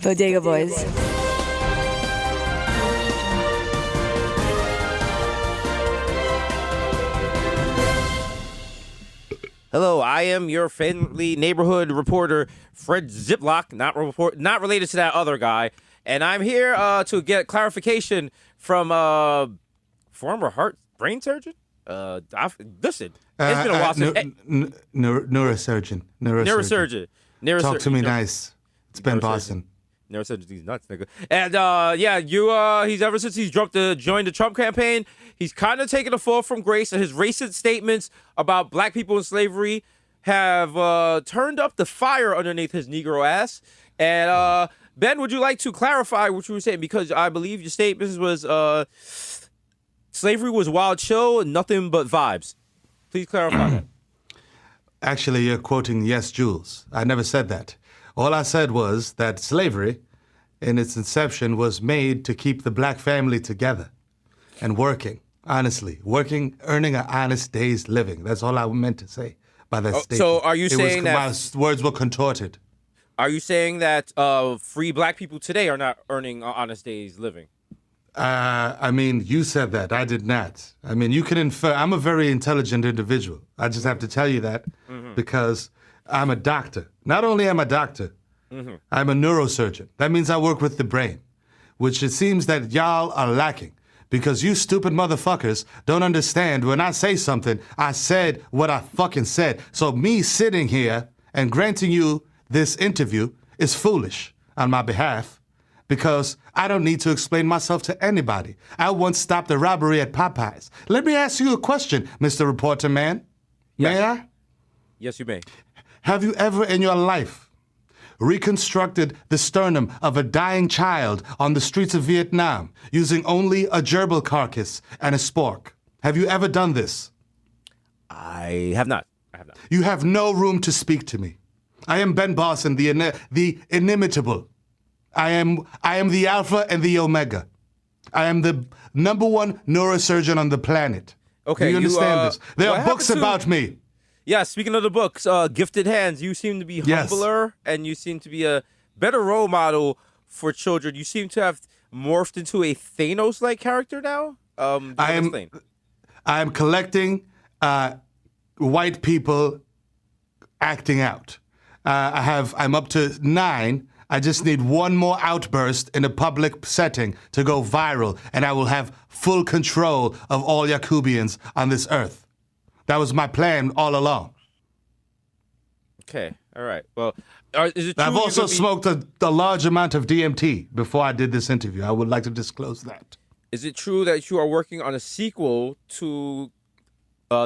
Bodega Boys. Hello, I am your friendly neighborhood reporter, Fred Ziplock, not related to that other guy, and I'm here to get clarification from former brain surgeon. Listen, it's been a while since neurosurgeon. Talk to me nice. It's Ben Boston. Neurosurgeon, he's nuts, nigga. And he's ever since he's joined the Trump campaign, he's kind of taken a fall from grace, and his racist statements about black people in slavery have turned up the fire underneath his Negro ass. And Ben, would you like to clarify what you were saying? Because I believe your statement was slavery was wild chill and nothing but vibes. Please clarify that. Actually, you're quoting Yes, Jules. I never said that. All I said was that slavery, in its inception, was made to keep the black family together and working, honestly. Working, earning an honest day's living. That's all I meant to say by that statement. So are you saying that... My words were contorted. Are you saying that free black people today are not earning an honest day's living? I mean, you said that. I did not. I mean, you can infer. I'm a very intelligent individual. I just have to tell you that because I'm a doctor. Not only am I a doctor, I'm a neurosurgeon. That means I work with the brain, which it seems that y'all are lacking because you stupid motherfuckers don't understand when I say something, I said what I fucking said. So me sitting here and granting you this interview is foolish on my behalf. Because I don't need to explain myself to anybody. I once stopped a robbery at Popeyes. Let me ask you a question, Mr. Reporter Man. Yes. May I? Yes, you may. Have you ever in your life reconstructed the sternum of a dying child on the streets of Vietnam using only a gerbil carcass and a spork? Have you ever done this? I have not. You have no room to speak to me. I am Ben Boston, the inimitable. I am the Alpha and the Omega. I am the #1 neurosurgeon on the planet. Okay, do you understand this? There are books about me. Yeah, speaking of the books, Gifted Hands, you seem to be humbler and you seem to be a better role model for children. You seem to have morphed into a Thanos-like character now. I am collecting white people acting out. I'm up to 9. I just need one more outburst in a public setting to go viral, and I will have full control of all Yakubians on this earth. That was my plan all along. Okay, all right. Well, is it true I've also smoked a large amount of DMT before I did this interview. I would like to disclose that. Is it true that you are working on a sequel to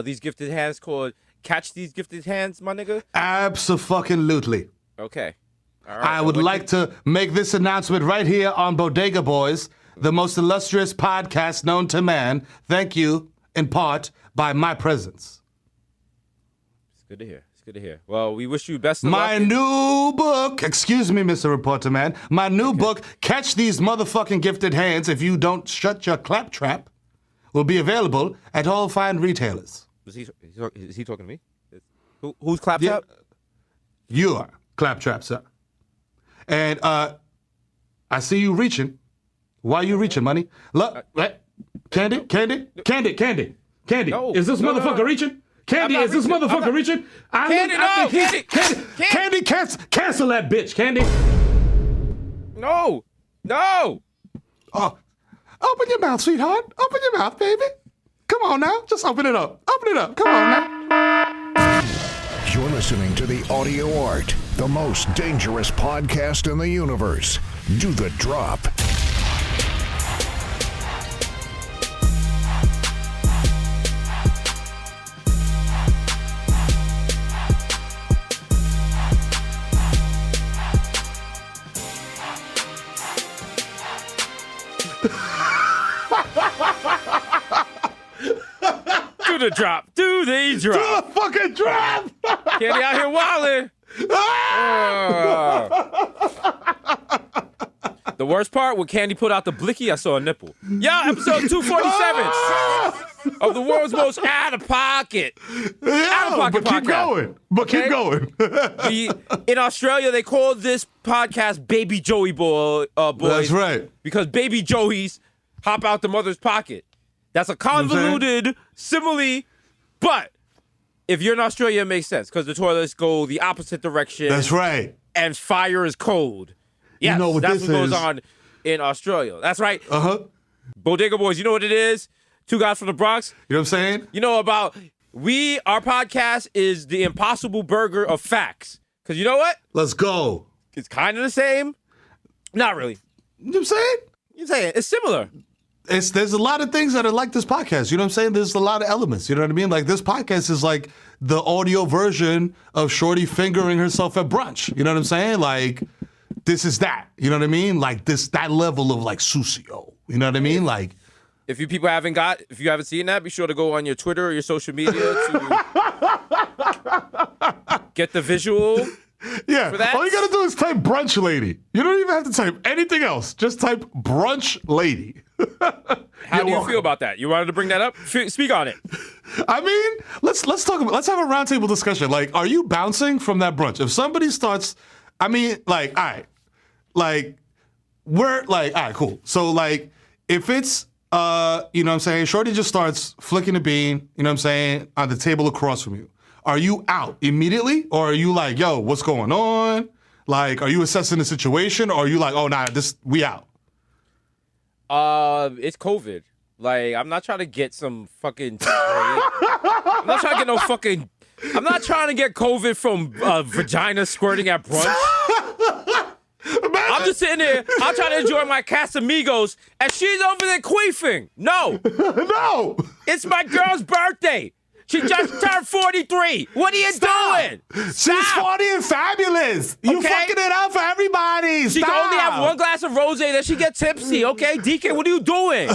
These Gifted Hands called Catch These Gifted Hands, my nigga? Abso-fucking-lutely. Okay. All right, I would like to make this announcement right here on Bodega Boys, the most illustrious podcast known to man. Thank you, in part, by my presence. It's good to hear. It's good to hear. Well, we wish you best of luck. My new book, excuse me, Mr. Reporter Man, my new book, Catch These Motherfucking Gifted Hands If You Don't Shut Your Claptrap, will be available at all fine retailers. Is he talking to me? Who's Claptrap? Yeah, you are Claptrap, sir. And I see you reaching. Why are you reaching, money? Look, Candy. No, is this motherfucker reaching? Candy, is this motherfucker reaching? Candy, cancel that bitch, Candy. No. Oh, open your mouth, sweetheart. Open your mouth, baby. Come on now, just open it up. Come on now. You're listening to The Audio Art, the most dangerous podcast in the universe. Do the drop. Do the drop. Do the drop. Do the fucking drop. Candy out here wilding. The worst part, when Candy put out the blicky, I saw a nipple. Yeah, episode 247. of the world's most out-of-pocket Yeah, but keep podcast. going. But Okay? keep going. In Australia, they call this podcast Baby Joey Boys. That's right. Because baby Joeys hop out the mother's pocket. That's a You know what I'm saying? convoluted simile, but if you're in Australia, it makes sense because the toilets go the opposite direction. That's right. And fire is cold. Yes, know what that's this what goes is. on in Australia. That's right. Uh-huh. Bodega Boys, you know what it is? Two guys from the Bronx. You know what I'm saying? You know about our podcast is the Impossible Burger of facts. Because you know what? Let's go. It's kind of the same. Not really. You know what I'm saying? You're saying it's similar. There's a lot of things that are like this podcast. You know what I'm saying? There's a lot of elements. You know what I mean? Like this podcast is like the audio version of Shorty fingering herself at brunch. You know what I'm saying? Like this is that. You know what I mean? Like that level of like sucio. You know what I mean? Like If you people haven't seen that, be sure to go on your Twitter or your social media to get the visual. yeah. For that? All you gotta do is type brunch lady. You don't even have to type anything else. Just type brunch lady. How do you feel about that? You wanted to bring that up? Speak on it. I mean, let's talk about. Let's have a roundtable discussion. Like, are you bouncing from that brunch? If somebody starts, I mean, like, all right, like, we're like, all right, cool. So, like, if it's, you know what I'm saying, Shorty just starts flicking the bean, you know what I'm saying, on the table across from you. Are you out immediately, or are you like, yo, what's going on? Like, are you assessing the situation, or are you like, oh, nah, we out? It's COVID. Like, I'm not trying to get some fucking. I'm not trying to get no fucking. I'm not trying to get COVID from vagina squirting at brunch. I'm just sitting there. I'm trying to enjoy my Casamigos, and she's over there queefing. No, No. it's my girl's birthday. She just turned 43. What are you doing? She's 40 and fabulous. You Okay. fucking it up for everybody. She Stop. can only have one glass of rosé, then she get tipsy. Okay, DK, what are you doing?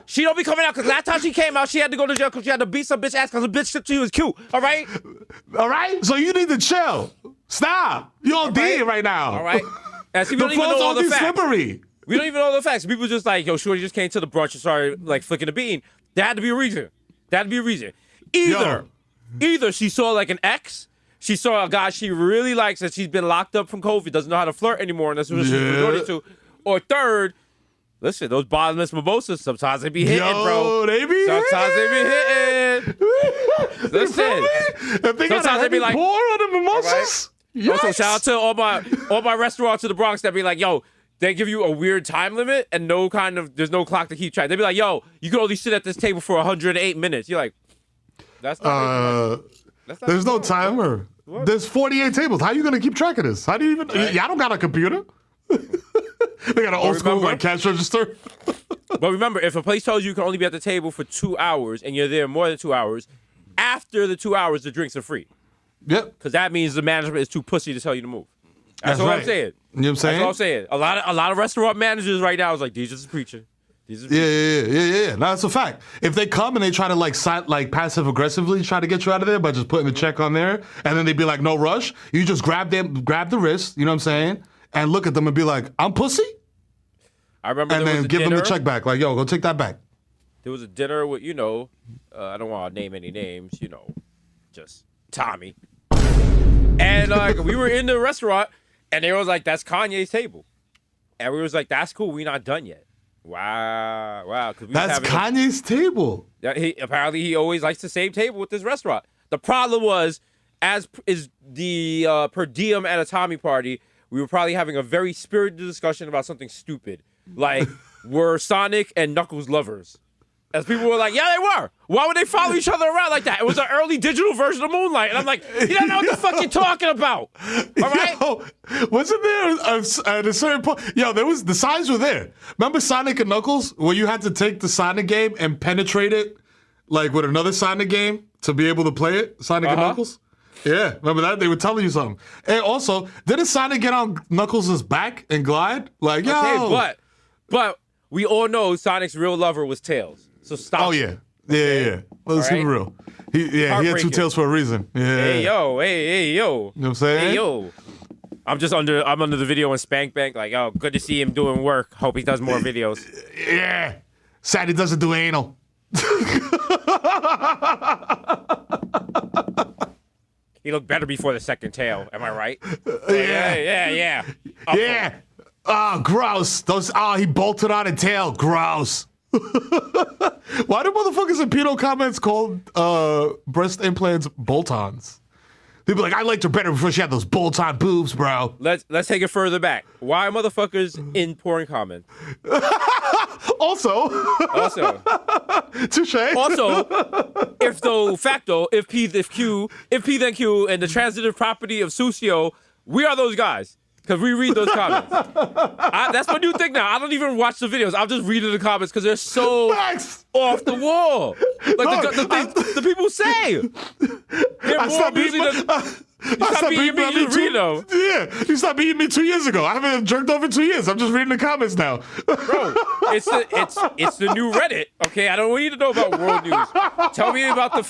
She don't be coming out because last time she came out, she had to go to jail because she had to beat some bitch ass because the bitch said she was cute. All right, All right? So you need to chill. Stop. You're on D right now. all right. And see, we The don't even phone's know all on the be facts. slippery. We don't even know the facts. People just like, yo, Shorty just came to the brunch and started like flicking the bean. There had to be a reason. Either she saw like an ex, she saw a guy she really likes that she's been locked up from COVID, doesn't know how to flirt anymore, and that's what she's resorting to. Or third, listen, those bottomless mimosas, sometimes they be hitting, bro. They be Sometimes they be hitting. Listen, If they got sometimes a they be heavy like- pour on the mimosas, Also, yikes. shout out to all my restaurants in the Bronx that be like, yo, they give you a weird time limit and there's no clock to keep track. They be like, yo, you can only sit at this table for 108 minutes. You're like, that's not. That's not There's no timer. There's 48 tables. How you gonna keep track of this? How do you even? Y'all don't got a computer. They got an old school remember- like cash register. But remember, if a place tells you can only be at the table for 2 hours and you're there more than 2 hours, after the 2 hours, the drinks are free. Yep. Because that means the management is too pussy to tell you to move. That's That's all right. I'm saying. You know what I'm saying? That's all I'm saying. A lot of restaurant managers right now is like, these just preaching. Yeah. No, that's a fact. If they come and they try to like passive aggressively try to get you out of there by just putting the check on there, and then they be like, no rush, you just grab the wrist, you know what I'm saying, and look at them and be like, I'm pussy, I remember and there then was a give them the dinner. check back. Like, yo, go take that back. There was a dinner with, I don't want to name any names, just Tommy. And like we were in the restaurant, and they was like, "That's Kanye's table," and we was like, "That's cool. We not done yet." Wow. 'Cause we was That's having Kanye's table. apparently he always likes the same table with this restaurant. The problem was, as is the per diem at a Tommy party, we were probably having a very spirited discussion about something stupid, like were Sonic and Knuckles lovers? As people were like, yeah, they were. Why would they follow each other around like that? It was an early digital version of Moonlight. And I'm like, you don't know what the fuck you're talking about. All right? Yo, wasn't there at a certain point? Yo, the signs were there. Remember Sonic and Knuckles, where you had to take the Sonic game and penetrate it, like with another Sonic game to be able to play it? Sonic and Knuckles. Yeah, remember that? They were telling you something. And also, didn't Sonic get on Knuckles' back and glide? Like, yo. Okay, but we all know Sonic's real lover was Tails. So stop. Oh yeah. Let's keep it real. He had two Heartbreaking. tails for a reason. Yeah. Hey yo. You know what I'm saying? Hey yo. I'm under the video in Spank Bank, like, oh, good to see him doing work. Hope he does more videos. Yeah. Sad he doesn't do anal. He looked better before the second tail. Am I right? Yeah. Yeah. Oh, gross. He bolted on a tail. Gross. Why do motherfuckers in pedo comments call breast implants bolt-ons? They'd be like, I liked her better before she had those bolt-on boobs, bro. Let's take it further back. Why are motherfuckers in porn comments? Also. Touche. Also, if P then Q, and the transitive property of Susio, we are those guys. Because we read those comments. That's my new thing now. I don't even watch the videos. I'll just read the comments because they're so off the wall. Like the things the people say. They're more amusing than... You stop beating me, you read them. Yeah, you stopped beating me 2 years ago. I haven't jerked off in 2 years. I'm just reading the comments now. Bro, it's the new Reddit. Okay, I don't need to know about world news. Tell me about the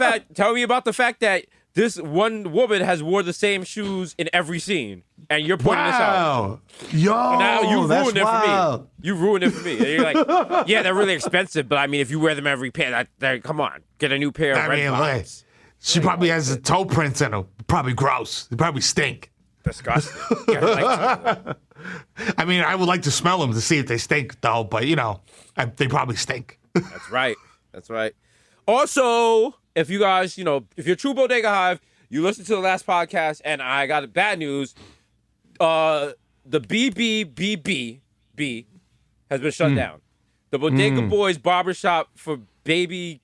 fact that this one woman has wore the same shoes in every scene, and you're pointing this out. Yo, now you ruined it wild. for me. You ruined it for me. And you're like, yeah, they're really expensive, but I mean, if you wear them every pair, come on, get a new pair of red bottoms. She probably has the toe prints in them. Probably gross. They probably stink. Disgusting. Yeah, I mean, I would like to smell them to see if they stink, though. But they probably stink. That's right. Also, if you guys, if you're true Bodega Hive, you listen to the last podcast, and I got bad news. The BBBB has been shut down. The Bodega Boys barbershop for baby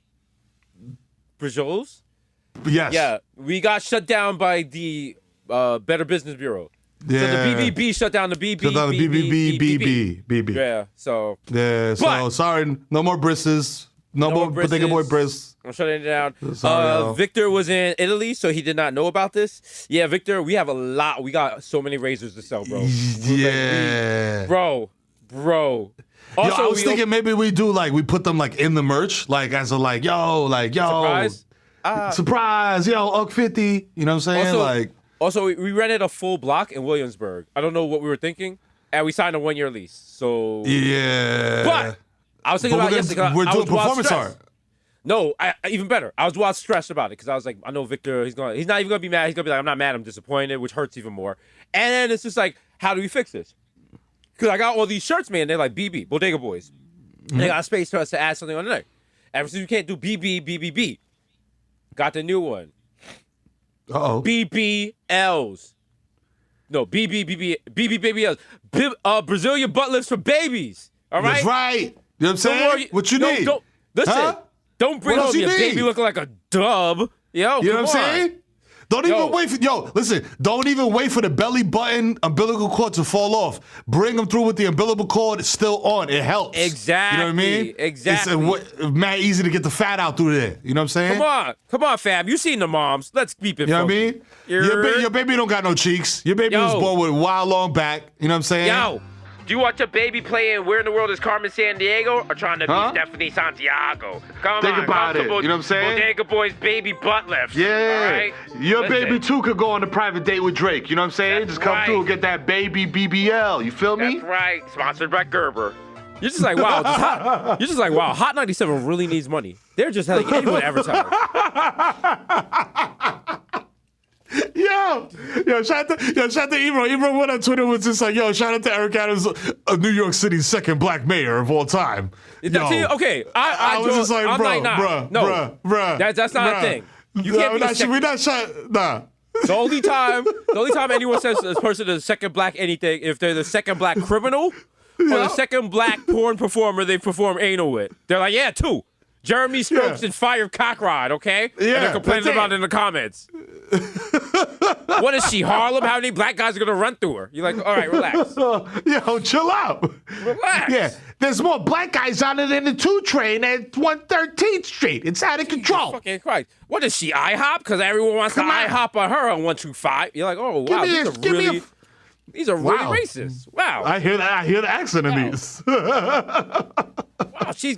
Brijols. Yes. Yeah, we got shut down by the Better Business Bureau. Yeah. So the BBB shut down the BB. Shut down the BBB. Yeah, so. Yeah, so sorry, no more brisses. No more Bodega Boy briss. I'm shutting it down. Sorry, Victor was in Italy, so he did not know about this. Yeah, Victor, we have a lot. We got so many razors to sell, bro. Yeah. Bro. Also, I was thinking maybe we put them in the merch, as a surprise. Surprise, Ugg 50. You know what I'm saying? Also, we rented a full block in Williamsburg. I don't know what we were thinking, and we signed a 1-year lease. So but I was thinking about yesterday. We're doing performance art. No, even better. I was wild stressed about it because I was like, I know Victor. He's not even gonna be mad. He's gonna be like, I'm not mad. I'm disappointed, which hurts even more. And then it's just like, how do we fix this? Because I got all these shirts, man. They're like BB, Bodega Boys. Mm-hmm. They got space for us to add something on there. Ever since we can't do BBBBB, got the new one. BBLs. No, BBBBLs. Brazilian butt lifts for babies. All right? That's right. You know what I'm saying? What you need? Listen, don't bring home your baby looking like a dub. Yo, you know what I'm saying? Don't even wait for don't even wait for the belly button umbilical cord to fall off. Bring them through with the umbilical cord still on. It helps. Exactly. You know what I mean? Exactly. It's mad easy to get the fat out through there. You know what I'm saying? Come on, fam. You seen the moms. Let's keep it. You know what I mean? Your baby don't got no cheeks. Your baby was born with a wild long back. You know what I'm saying? Yo. Do you want your baby playing Where in the World is Carmen Sandiego or trying to be Stephanie Santiago? Think about it. You know what I'm saying? Bodega Boys baby butt lifts. Yeah. All right? Your baby too could go on a private date with Drake. You know what I'm saying? That's just come through and get that baby BBL. You feel me? That's right. Sponsored by Gerber. You're just like, wow. Hot 97 really needs money. They're just letting anyone advertise. Yo, shout out to Ebro. Ebro went on Twitter was just like, shout out to Eric Adams, New York City's second black mayor of all time. Okay, I was just like, bruh. That's not a thing. You can't we're not shot. Nah. The only time anyone says this person is the second black anything, if they're the second black criminal or the second black porn performer they perform anal with. They're like, yeah, two. Jeremy Strokes and Fire Cockrod, okay? Yeah. And they're complaining about it in the comments. What is she, Harlem? How many black guys are going to run through her? You're like, all right, relax. Yo, chill out. Relax. Yeah, there's more black guys on it than the 2 train at 113th Street. It's out of control. Fucking Christ. What is she, IHOP? Because everyone wants to IHOP on her on 125. You're like, oh, wow, these are really racist. Wow. I hear the accent in these. Wow, she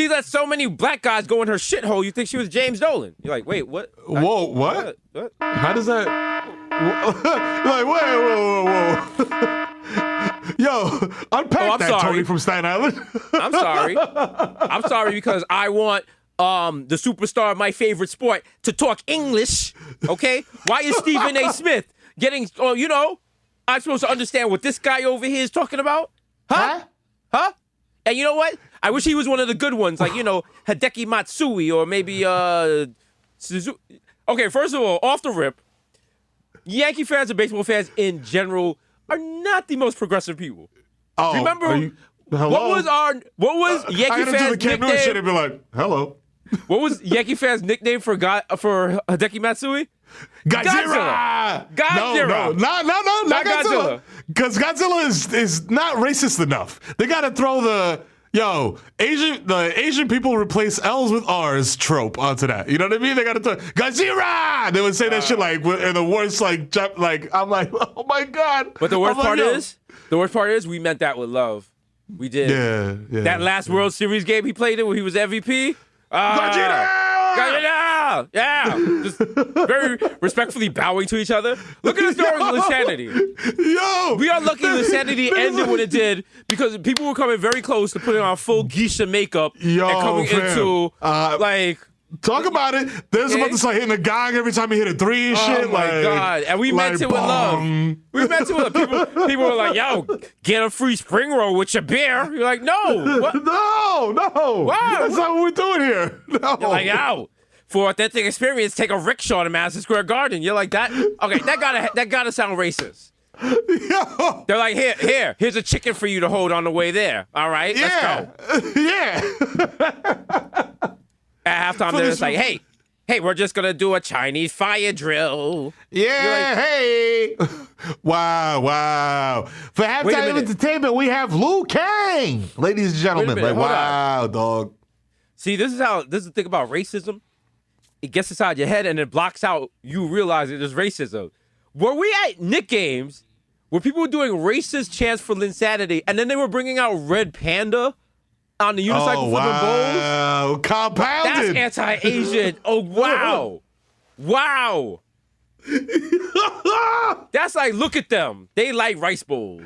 let so many black guys go in her shithole. You think she was James Dolan? You're like, wait, what? Whoa, what? How does that? Like, whoa. Yo, unpack that, Tony from Staten Island. I'm sorry because I want the superstar of my favorite sport to talk English, okay? Why is Stephen A. Smith getting, I'm supposed to understand what this guy over here is talking about? Huh? And you know what? I wish he was one of the good ones, like, Hideki Matsui or maybe Suzuki. Okay, first of all, off the rip, Yankee fans and baseball fans in general are not the most progressive people. Oh, remember hello? what was Yankee I gotta fans' do the Cam Newton shit nickname? and be like, hello. What was Yankee fans' nickname for Hideki Matsui? Godzilla! Godzilla. No, not Godzilla. Because Godzilla is not racist enough. They gotta throw the Asian people replace L's with R's trope onto that. You know what I mean? They gotta throw Godzilla! They would say that shit like in the worst I'm like, oh my god. But the worst part is we meant that with love. We did. Yeah. That last World Series game he played in when he was MVP. Gogeta! Yeah. Just very respectfully bowing to each other. Look at the story of Linsanity. Yo! We are lucky Linsanity ended when it did because people were coming very close to putting on full geisha makeup and coming into Talk about it. There's about to start hitting a gong every time he hit a three and shit. Oh my God. And we meant it with love. We meant it with love. People were like, yo, get a free spring roll with your beer. You're like, no. What? No. Wow. That's not what we're doing here. No. You're like, yo, for authentic experience, take a rickshaw to Madison Square Garden. You're like, that? Okay, that gotta sound racist. Yo. They're like, here's a chicken for you to hold on the way there. All right, let's go. Yeah. At halftime, they're just like, hey, we're just gonna do a Chinese fire drill. Yeah, hey. Wow. For halftime entertainment, we have Liu Kang. Ladies and gentlemen, minute, hold wow, dog. See, this is the thing about racism. It gets inside your head and it blocks out you realizing there's racism. Were we at Knick games where people were doing racist chants for Linsanity and then they were bringing out Red Panda on the unicycle flipping bowls? Wow, compounded. That's anti-Asian. Oh, wow. That's like, look at them. They like rice bowls.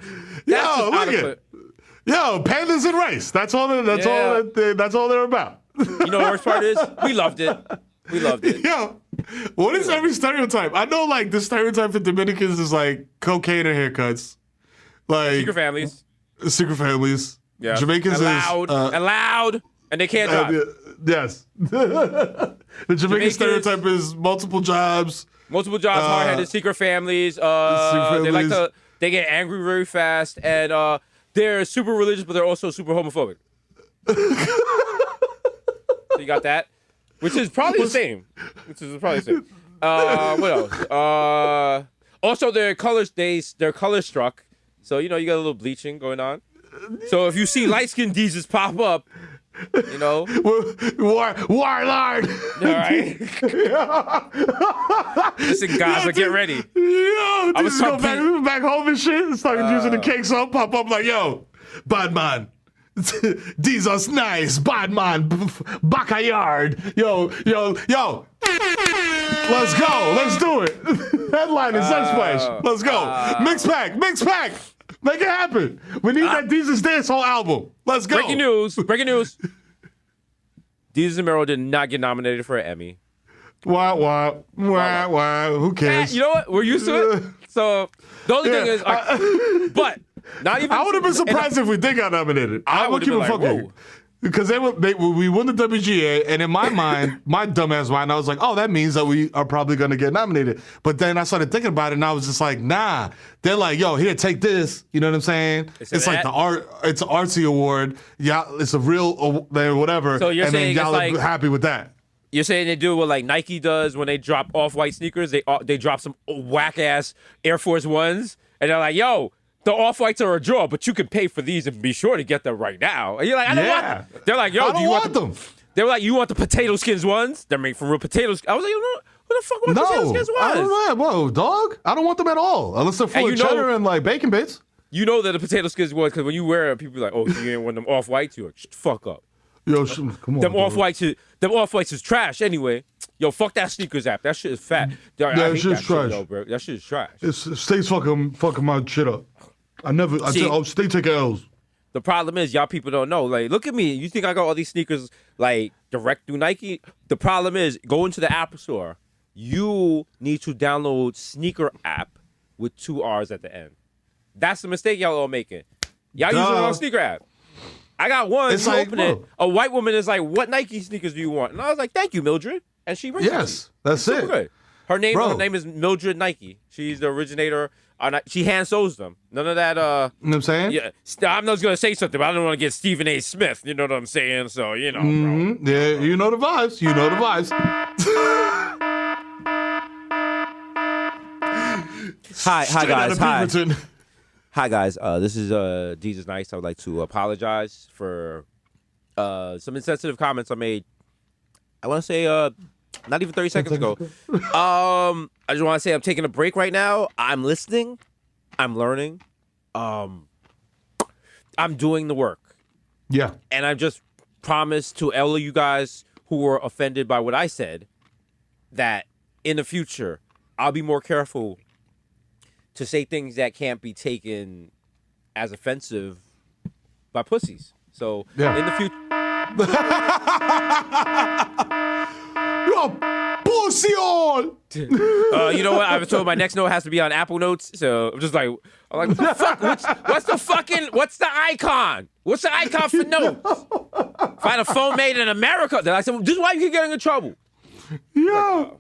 That's Yo, look at Yo, pandas and rice. That's all they're about. You know what the worst part is? We loved it. Yo, what is every stereotype? I know, like, the stereotype for Dominicans is, like, cocaine and haircuts. Like Secret families. Yeah. and Jamaicans is... loud, and they can't drive. Yes. The Jamaican stereotype is multiple jobs. Hard-headed secret families. They get angry very fast, and they're super religious, but they're also super homophobic. So you got that, which is probably the same. What else? Also, they're color struck. So you got a little bleaching going on. So if you see light-skinned Jesus pop up, Warlord. All right. Listen, Gaza, get ready. Yo, I was go back home and shit and started using the cake song, pop up like, yo, bad man. Jesus nice, bad man, backyard. Yo. Let's go. Let's do it. Headline is Sunsplash. Let's go. Mix pack. Make it happen. We need that Jesus Dance Hall album. Let's go. Breaking news. Desus and Mero did not get nominated for an Emmy. Wah. Who cares? You know what? We're used to it. So the only thing is, but not even. I would have been surprised if we did get nominated. I would keep it fucking. Because we won the WGA, and in my mind, my dumbass mind, I was like, oh, that means that we are probably going to get nominated. But then I started thinking about it, and I was just like, nah. They're like, yo, here, take this. You know what I'm saying? It's like it's an artsy award. Yeah, it's a real whatever. So you're and saying then y'all it's are happy with that. You're saying they do what like Nike does when they drop off-white sneakers? They drop some whack-ass Air Force Ones, and they're like, yo, the off-whites are a draw, but you can pay for these and be sure to get them right now. And you're like, I don't want them. They're like, yo, do you want them? They were like, you want the potato skins ones? They're made from real potatoes. I was like, who the fuck want potato skins ones? I don't know. Whoa, dog. I don't want them at all. Unless they're full of cheddar and like bacon bits. You know that the potato skins ones, because when you wear it, people be like, oh, you ain't want them off-whites? You're like, shut the fuck up. Yo, come on. Them off-whites is trash anyway. Yo, fuck that sneakers app. That shit is fat. That shit is trash. Bro. That shit is trash. State's fucking my shit up. I'll stay taking L's. The problem is y'all people don't know. Like, look at me. You think I got all these sneakers like direct through Nike? The problem is go into the App Store. You need to download Sneaker app with 2 R's at the end. That's the mistake y'all all making. Y'all using the wrong sneaker app. I got one. It's you like, open it. A white woman is like, "What Nike sneakers do you want?" And I was like, "Thank you, Mildred." And she brings Yes, that's Super it. good. Her name Bro. is Mildred Nike. She's the originator. She hand sews them. None of that. You know what I'm saying? Yeah, I'm not gonna say something, but I don't want to get Stephen A. Smith. You know what I'm saying? So you know, bro. Mhm. Yeah, you know the vibes. You know the vibes. Hi Straight out guys. of Hi. Beaverton. Hi guys, this is Jesus Nice. I would like to apologize for some insensitive comments I made. I want to say not even 30 seconds ago. I just want to say I'm taking a break right now. I'm listening. I'm learning. I'm doing the work. Yeah. And I just promised to all of you guys who were offended by what I said that in the future I'll be more careful to say things that can't be taken as offensive by pussies. So in the future, Yo, pussy on. you know what? I've told my next note has to be on Apple Notes. So I'm like, what the fuck? What's the icon? What's the icon for notes? If I had a phone made in America, then I said, this is why you keep getting in trouble. Yeah.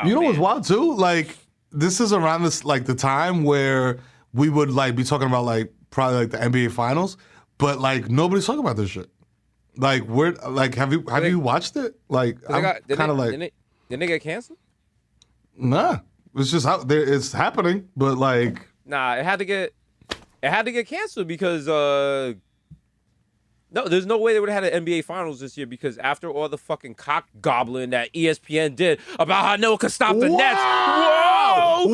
You know man. what's wild too? Like, this is around this like the time where we would like be talking about like probably like the NBA finals, but like nobody's talking about this shit. Like, where like have you watched it? Like, I'm kind of like, didn't they get canceled? nah. It's just how there it's happening, but like, Nah, it had to get canceled because no, there's no way they would have had an NBA Finals this year because after all the fucking cock gobbling that ESPN did about how no one could stop the Nets. Whoa!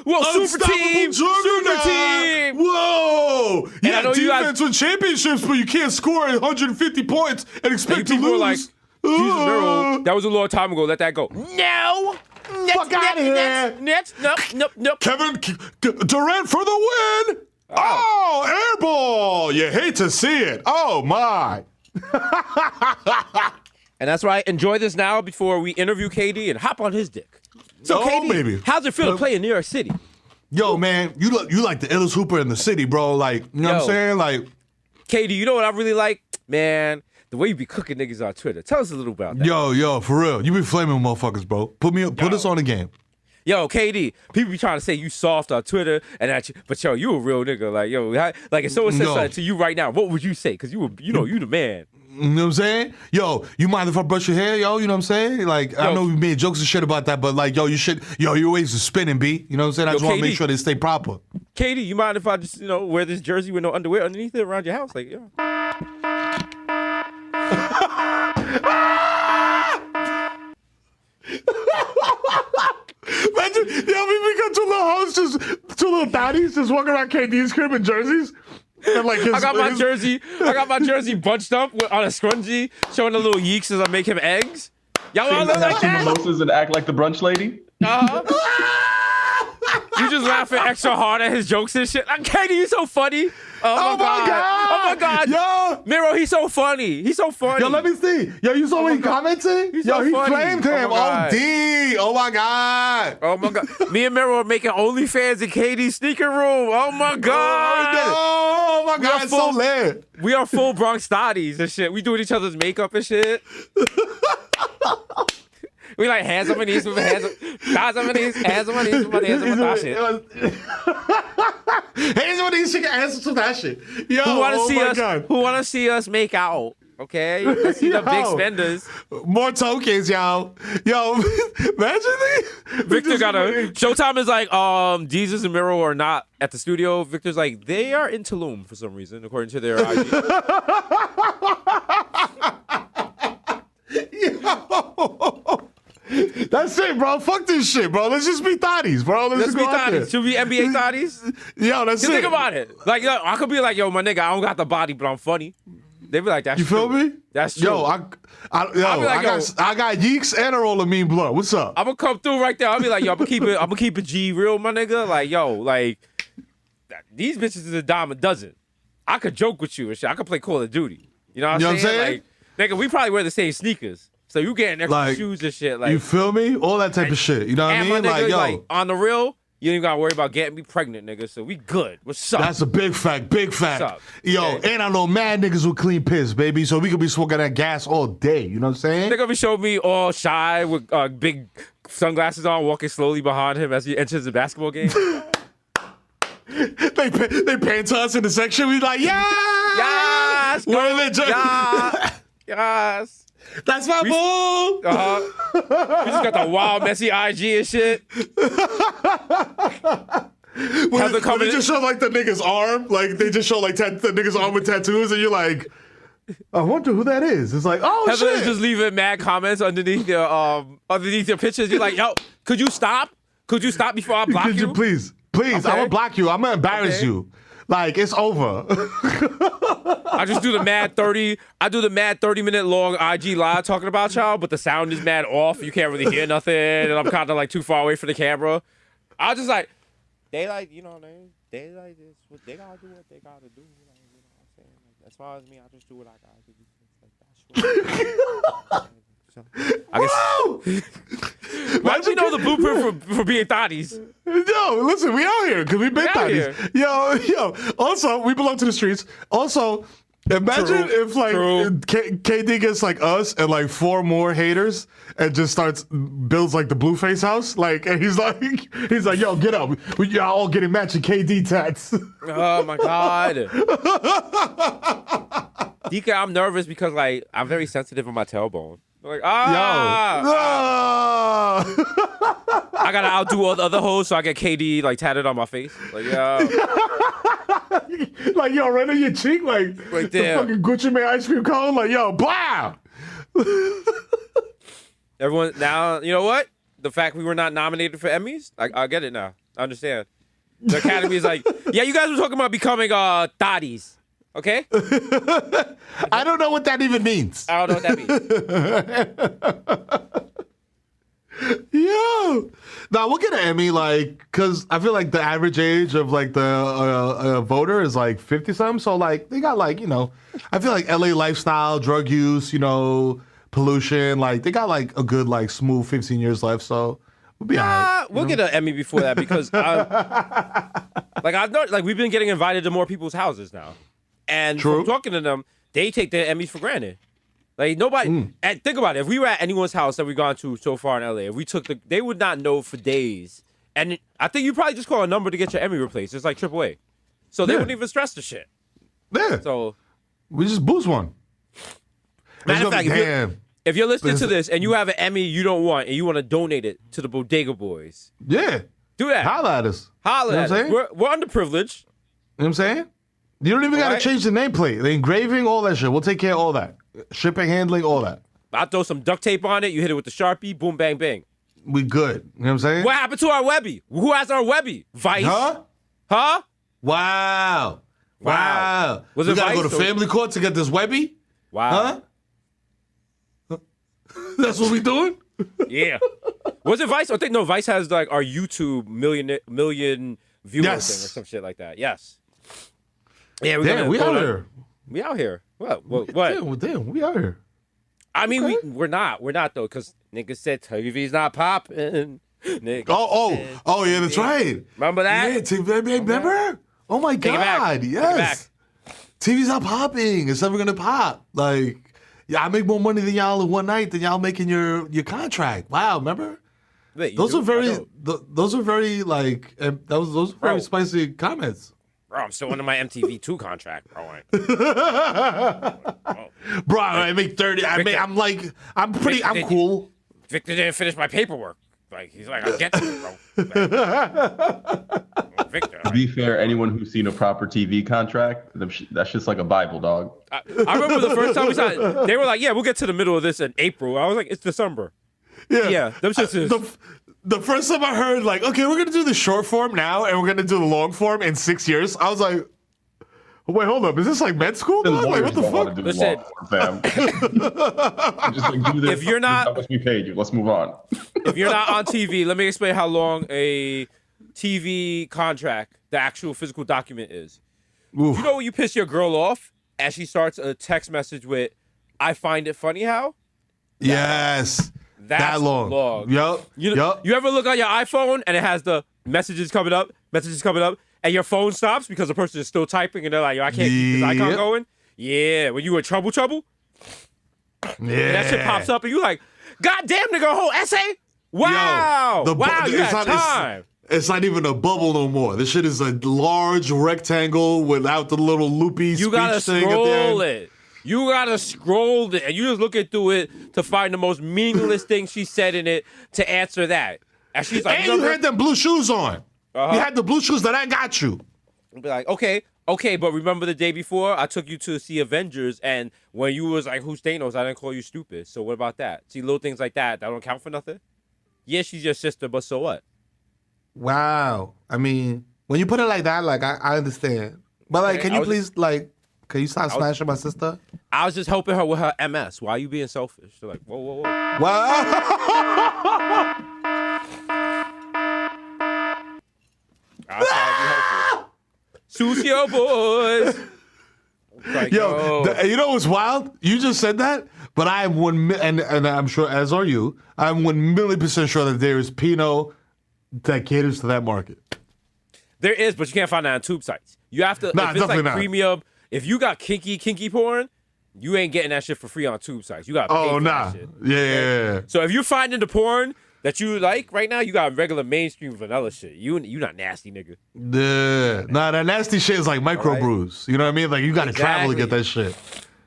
Whoa! Super team! Whoa! I Yeah, know you guys- defense with championships, but you can't score 150 points and expect to People were lose. like, Jesus, Miro, that was a long time ago. Let that go. No! Fuck outta here. Nets. Nope. Kevin Durant for the win! Oh, air ball! You hate to see it. Oh, my. And that's right. Enjoy this now before we interview KD and hop on his dick. So, Oh, KD, baby. how's it feel to play in New York City? Yo, man, you like the illest hooper in the city, bro. Like, you know what I'm Yo. saying? Like, KD, you know what I really like? Man, the way you be cooking niggas on Twitter. Tell us a little about that. yo, for real. You be flaming motherfuckers, bro. Put us on the game. Yo, KD, people be trying to say you soft on Twitter, but yo, you a real nigga. Like, yo, like if someone says No. something to you right now, what would you say? Because you the man. You know what I'm saying? Yo, you mind if I brush your hair, yo? You know what I'm saying? Like, I know we made jokes and shit about that, but like, yo, your ways are spinning, B. You know what I'm saying? I just want to KD. make sure they stay proper. KD, you mind if I just, wear this jersey with no underwear underneath it around your house? Like, yo. Imagine, yo, we become two little hoes, two little daddies just walking around KD's crib in jerseys. And like I got my jersey bunched up on a scrunchie, showing the little yeeks as I make him eggs. Y'all want to look like that? Mimosas and act like the brunch lady. You just laughing extra hard at his jokes and shit. Like, KD, you so funny. Oh my god. Yo, Miro, he's so funny. He's so funny. yo, let me see. Yo, you saw what he commented? He's Yo, so he funny. flamed him. Oh my God. D. Oh my god. Oh my god. Me and Miro are making OnlyFans in KD's sneaker room. Oh my god. Oh my We are god, it's so full- lit. We are full Bronx thotties and shit. We doing each other's makeup and shit. We like hands on my knees with hands on my knees, hands on my knees with my hands on my thigh shit. Hands on these chicken answers to that shit. Yo, Who want to oh see my us? God. Who want to see us make out? Okay, let's see the big Yo. spenders. More tokens, y'all. Yo, imagine Victor got a Showtime is like, Jesus and Miro are not at the studio. Victor's like, they are in Tulum for some reason, according to their IG. Yo. That's it, bro. Fuck this shit, bro. Let's just be thotties, bro. Let's just be go out there. thotties. Should we be NBA thotties? Yo, that's it. Think about it. Like, yo, I could be like, yo, my nigga, I don't got the body, but I'm funny. They be like, that's You feel true. me? That's true. Yo, I be like, got yeeks and a roll of mean blood. What's up? I'm gonna come through right there. I'll be like, yo, I'm gonna keep it G real, my nigga. Like, yo, like, these bitches is a dime a dozen. I could joke with you and shit. I could play Call of Duty. You know what I'm saying? Like, nigga, we probably wear the same sneakers. So you getting extra Like, shoes and shit. Like, you feel me? All that type of shit. You know what I and mean? my nigga, Like, yo, like, on the real, you ain't gotta worry about getting me pregnant, nigga. So we good. What's up? that's a big fact. Big fact. What's up? Yo, Okay. and I know mad niggas with clean piss, baby. So we could be smoking that gas all day. You know what I'm saying? Nigga be showing me all shy with big sunglasses on, walking slowly behind him as he enters the basketball game. They pan to us in the section. We like, yeah. Yes, Where are they? yes, yes. That's my boo. We just got the wild, messy IG and shit. When the they just show like the nigga's arm, like they just show like the nigga's arm with tattoos, and you're like, I wonder who that is. It's like, oh Heather is shit. just leaving mad comments underneath your pictures. You're like, yo, could you stop? Could you stop before I block Could you please, I'm Okay. gonna block you. I'm gonna embarrass Okay. you. Like it's over. I just do the mad 30. I do the mad 30-minute long IG live talking about y'all, but the sound is mad off. You can't really hear nothing, and I'm kind of like too far away from the camera. I just like they like they like this. They gotta do what they gotta do. Like, you know what I'm saying? Like, as far as me, I just do what I gotta do. So, I guess. Why do you know the blueprint for being thotties? Yo, listen, we out here because we been out thotties. here. Yo. Also, we belong to the streets. Also, imagine True, if like true. KD gets like us and like 4 more haters and just builds like the Blueface house. Like, and he's like, yo, get up. Y'all all getting matching KD tats. Oh my god. DK, I'm nervous because like I'm very sensitive on my tailbone. Like, I gotta outdo all the other hoes so I get KD like tatted on my face. Like, yo. Like, yo, right on your cheek, like Right the there. fucking Gucci Mane ice cream cone. Like, yo, blah. Everyone now, you know what? The fact we were not nominated for Emmys, I get it now. I understand. The Academy is like, yeah, you guys were talking about becoming thotties. Okay? I don't know what that even means. I don't know what that means. Yo, now we'll get an Emmy, like, cause I feel like the average age of like the voter is like 50 something. So like they got like, you know, I feel like LA lifestyle, drug use, you know, pollution, like they got like a good like smooth 15 years left. So we'll be alright. We'll get an Emmy before that because I've known, like we've been getting invited to more people's houses now, and True. from talking to them, they take their Emmys for granted. Like nobody, and think about it. If we were at anyone's house that we've gone to so far in LA, if we took they would not know for days. And I think you probably just call a number to get your Emmy replaced. It's like AAA, so they Yeah. wouldn't even stress the shit. Yeah, So we just boost one. matter of fact, if you're listening to Listen. this and you have an Emmy you don't want and you want to donate it to the Bodega Boys, Yeah, do that. holla at us. Holla You know at what I'm us. saying? We're underprivileged. You know what I'm saying? You don't even got to Alright. change the nameplate, the engraving, all that shit. We'll take care of all that. Shipping, handling, all that. I'll throw some duct tape on it. You hit it with the Sharpie. Boom, bang, bang. We good. You know what I'm saying? What happened to our Webby? Who has our Webby? Vice? Huh? Huh? Wow. Wow. Was we it gotta Vice go to or- family court to get this Webby? Wow. Huh? That's what we doing? Yeah. Was it Vice? I think no. Vice has like our YouTube million viewer Yes. thing or some shit like that. Yes. Yeah, we're Damn, gonna we go out to- here. We out here. What? Damn, we out here. I mean, we're not. We're not though, because niggas said TV's not popping. Nigga. Oh, yeah, that's right. Remember that? Yeah, TV, remember? Oh my Take it back. God, Take it yes. TV's not popping. It's never gonna pop. Like, yeah, I make more money than y'all in one night than y'all making your contract. Wow, remember? Wait, you Those do? are very, I don't. those are very like, those are very Bro. spicy comments. Bro, I'm still under my MTV2 contract, bro. Oh. Bro, I make 30. I'm Victor, cool. Victor didn't finish my paperwork. Like he's like, I'll get to it, bro. Like, Victor. To be fair, anyone who's seen a proper TV contract, that's just like a Bible, dog. I remember the first time we saw it, they were like, yeah, we'll get to the middle of this in April. I was like, it's December. Yeah, them shits is. The first time I heard, like, okay, we're going to do the short form now and we're going to do the long form in 6 years, I was like, wait, hold up. Is this like med school? The dog? Like, lawyers what the don't want fuck? to do Listen. long form, fam. Just like do this. If you're not- how much we paid you. Let's move on. If you're not on TV, let me explain how long a TV contract, the actual physical document is. Oof. You know when you piss your girl off as she starts a text message with, "I find it funny how." Yes. That's that long. Yup. You Yup. you ever look on your iPhone and it has the messages coming up, and your phone stops because the person is still typing and they're like, "Yo, I can't keep this icon Yep. going." Yeah, when you in trouble, Yeah. and that shit pops up and you like, "God damn, nigga, a whole essay? Wow, Yo, wow, you it's got not- time." It's not even a bubble no more. This shit is a large rectangle without the little loopy You speech gotta thing at the scroll end. it. You gotta scroll it, and you just looking through it to find the most meaningless thing she said in it to answer that. And she's like, And you had them blue shoes on. Uh-huh. You had the blue shoes that I got you. be like, okay, but remember the day before I took you to see Avengers, and when you was like, "Who's Thanos?" I didn't call you stupid. So what about that? See, little things like that don't count for nothing. Yeah, she's your sister, but so what? Wow. I mean, when you put it like that, like I understand. But like, Okay, can I you was please like, can you stop smashing my sister? I was just helping her with her MS. Why are you being selfish? They're like, whoa, whoa, whoa. Wow. I was trying to be helpful. Sucio boys. Like, You know what's wild? You just said that, but I am and I'm sure, as are you, I'm 1,000,000% sure that there is Pinot that caters to that market. there is, but you can't find that on tube sites. You have to, Nah, if it's like definitely not. premium, if you got kinky porn, you ain't getting that shit for free on tube sites. You got to pay Oh for nah, that shit. yeah. So if you're finding the porn that you like right now, you got regular mainstream vanilla shit. You not nasty, nigga. Nah, that nasty shit is like microbrews. You know what I mean? Like you got to travel to get that shit.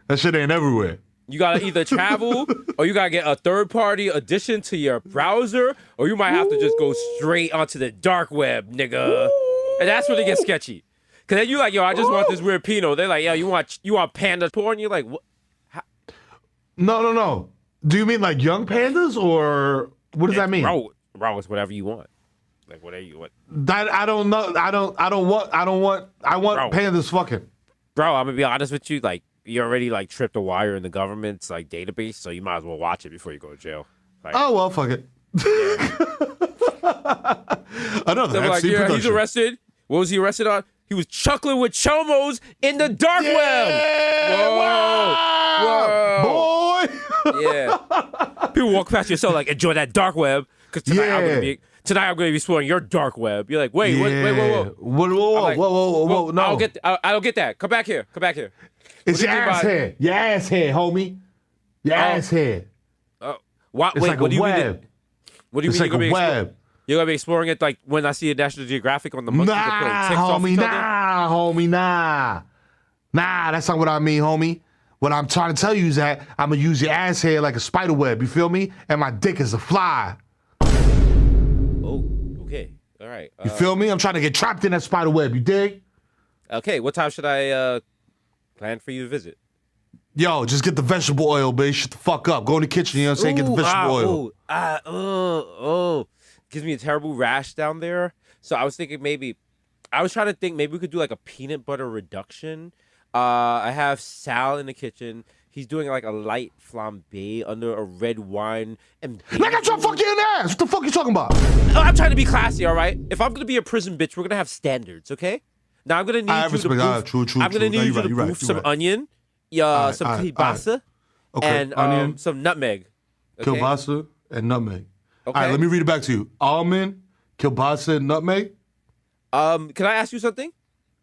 That shit ain't everywhere. You gotta either travel or you gotta get a third-party addition to your browser, or you might have to just go straight onto the dark web, nigga. And that's when it gets sketchy. Cause then you like, yo, I just want this weird Pinot. They're like, yo, you want panda porn? You're like, what? No. Do you mean like young pandas or what does that mean? Bro, it's whatever you want. Like whatever you want. That I don't know. I want Bro. pandas fucking. Bro, I'm gonna be honest with you. Like, you already like tripped a wire in the government's like database, so you might as well watch it before you go to jail. Like, Oh well, fuck it. Another they were like, FC yeah, he's production. arrested. What was he arrested on? He was chuckling with chomos in the dark web. Whoa. Boy. Yeah. People walk past your cell like, enjoy that dark web, because tonight I'm gonna be exploring your dark web. You're like, wait, whoa. Whoa, I'm like, whoa, no. I don't get that. Come back here. It's do your you mean ass by- hair. Your ass hair, homie. Your ass hair. Why, It's wait, like what a do you web. mean? What do you It's mean like you're a gonna be web. You're gonna be exploring it like when I see a National Geographic on the monkeys that put ticks off homie, each other? nah. Nah, that's not what I mean, homie. What I'm trying to tell you is that I'm gonna use your ass hair like a spider web, you feel me? And my dick is a fly. Oh, okay. All right. You feel me? I'm trying to get trapped in that spider web, you dig? Okay, what time should I plan for you to visit? Yo, just get the vegetable oil, babe. Shut the fuck up. Go in the kitchen, you know what I'm saying? Get the vegetable oil. Gives me a terrible rash down there. So I was thinking maybe we could do like a peanut butter reduction. I have Sal in the kitchen. He's doing like a light flambe under a red wine and Like I'm trying to fuck you in the ass. What the fuck you talking about? I'm trying to be classy, all right? If I'm gonna be a prison bitch, we're gonna have standards, okay? Now I'm gonna need you to boof, True. I'm gonna No, need you you're to right, boof you're some right. onion, some all right. kielbasa, Okay, and onion. some nutmeg. Okay? Kielbasa and nutmeg. Okay. All right, let me read it back to you. Almond, kielbasa, and nutmeg. Can I ask you something?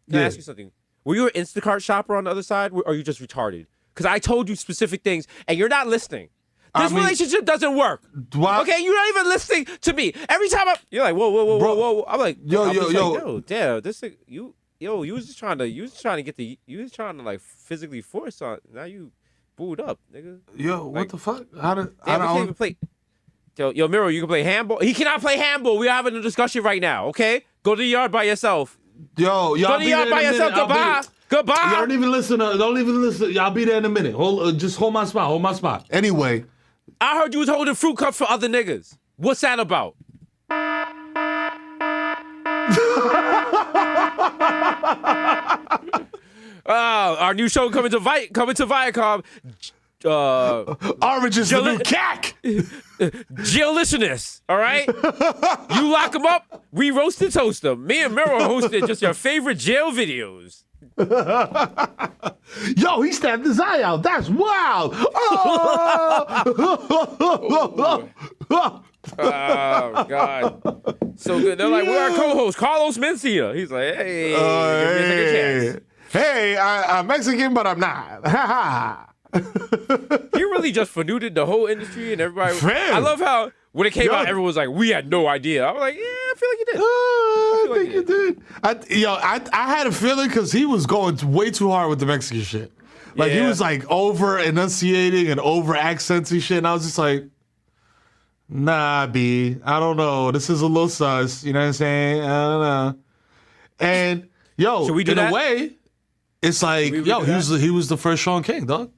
Can I Yeah. ask you something? Were you an Instacart shopper on the other side, or are you just retarded? Because I told you specific things, and you're not listening. This relationship doesn't work. Why- Okay, you're not even listening to me. Every time you're like, whoa. I'm like, damn, this thing, you was just trying to like physically force on. Now you booed up, nigga. Yo, what the fuck? How did Damn, I can't even play. Yo, Miro, you can play handball. He cannot play handball. We're having a discussion right now. Okay, go to the yard by yourself. Yo, Go y'all to the yard by yourself. Goodbye. Goodbye. Y'all don't even listen. Don't even listen. Y'all be there in a minute. Just hold my spot. Anyway, I heard you was holding fruit cups for other niggas. What's that about? Our new show coming to Viacom. Orange is the new cack. Geolicious, all right? You lock them up, we roast and toast them. Me and Miro hosted just your favorite jail videos. Yo, he stabbed his eye out. That's wild. Oh, Oh, God. So good. They're like, we're our co-host, Carlos Mencia. He's like, hey, give me a second chance. Hey, I'm Mexican, but I'm not. You really just fnuded the whole industry and everybody. Fam. I love how when it came out, Yo. everyone was like, we had no idea. I was like, yeah, I feel like you did. I like think you did. I had a feeling because he was going way too hard with the Mexican shit. Like he Yeah. was like over enunciating and over accenting shit, and I was just like, nah, B, I don't know. This is a little sus. You know what I'm saying? I don't know. And yo, Should we do in that? a way, it's like we yo, redo he was the first Sean King, dog.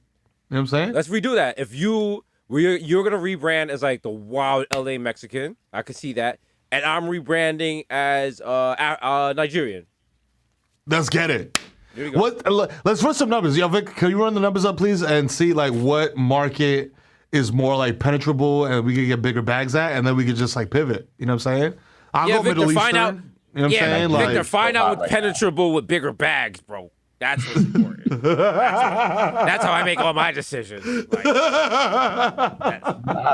You know what I'm saying? Let's redo that. If you're gonna rebrand as like the wild LA Mexican, I could see that, and I'm rebranding as Nigerian. Let's get it. There you go. Let's run some numbers. Yo, Vic, can you run the numbers up, please, and see like what market is more like penetrable and we can get bigger bags at, and then we could just like pivot. You know what I'm saying? I'll Yeah, go Victor, Middle find Eastern. out. You know what I'm saying? Victor, Like, find out what's right now. penetrable with bigger bags, bro. That's what's important. That's how I make all my decisions. Like,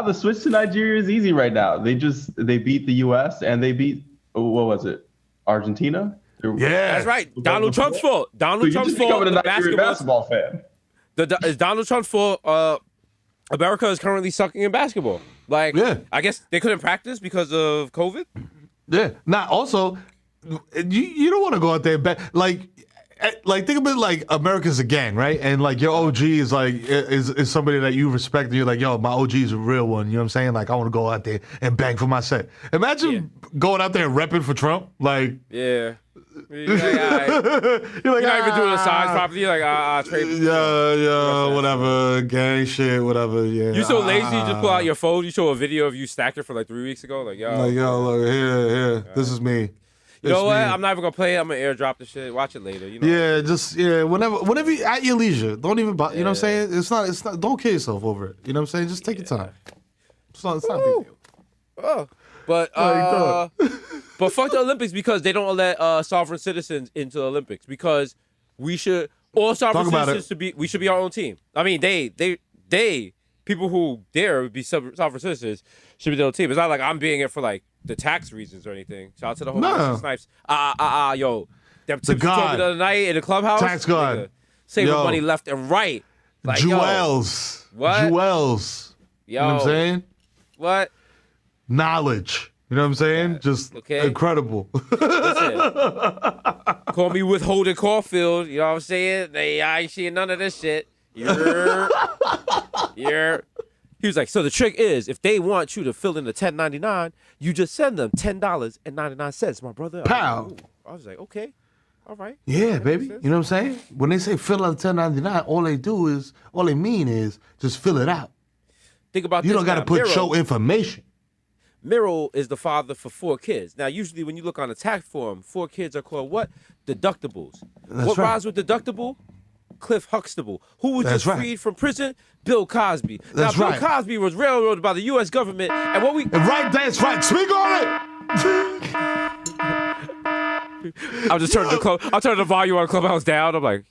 The switch to Nigeria is easy right now. They beat the U.S. and they beat what was it? Argentina. yeah, that's right. Donald Trump's fault. So Donald you Trump's just becoming fault. a Nigerian basketball fan. It's Donald Trump's fault. America is currently sucking in basketball. Like, Yeah. I guess they couldn't practice because of COVID. Yeah. Now, also, you don't want to go out there and bet. Like think of it like America's a gang, right? And like your OG is like is somebody that you respect, and you're like, yo, my OG is a real one. You know what I'm saying? Like, I want to go out there and bang for my set. Imagine going out there and repping for Trump, like. Yeah. You're like, all right. You're You're not even doing the signs properly. You're like, trade. Yeah, whatever, gang shit, whatever. Yeah. You so lazy, you just pull out your phone. You show a video of you stacked it for like 3 weeks ago. Like, yo. Like, yo, look, here, this is me. You know It's what? me. I'm not even gonna play it. I'm gonna airdrop the shit. Watch it later. You know. Whenever you at your leisure. Don't even, you know what I'm saying? It's not. Don't kill yourself over it. You know what I'm saying? Just take your time. It's not a big deal. Oh. But but fuck the Olympics because they don't let sovereign citizens into the Olympics because we should all sovereign Talk about citizens we should be our own team. I mean they people who dare be sovereign citizens should be their own team. It's not like I'm being it for like the tax reasons or anything. Shout out to the whole No. Snipes. Yo, them tips you told God. me the other night in the clubhouse. Tax God. nigga, saving Yo. money left and right. Like, yo, Jewels. What? Jewels. You know what I'm saying? what? Knowledge. You know what I'm saying? Just okay. incredible. Listen, call me withholding Caulfield. You know what I'm saying? I ain't seeing none of this shit. Yeah. He was like, so the trick is, if they want you to fill in the 1099, you just send them $10.99, my brother. Pow. I was like, okay, all right. Yeah, baby. sense. You know what I'm saying? When they say fill out 1099, all they mean is just fill it out. Think about You this don't got to now. put Miro- show information. Miro is the father for 4 kids. Now, usually when you look on a tax form, 4 kids are called what? Deductibles. That's what right. rhymes with deductible? Cliff Huxtable. Who was That's just right. freed from prison? Bill Cosby. That's now, right. Bill Cosby was railroaded by the U.S. government, and what we... Right, that's right. Speak on it. I'm just turning I'm turning the volume on Clubhouse down. I'm like,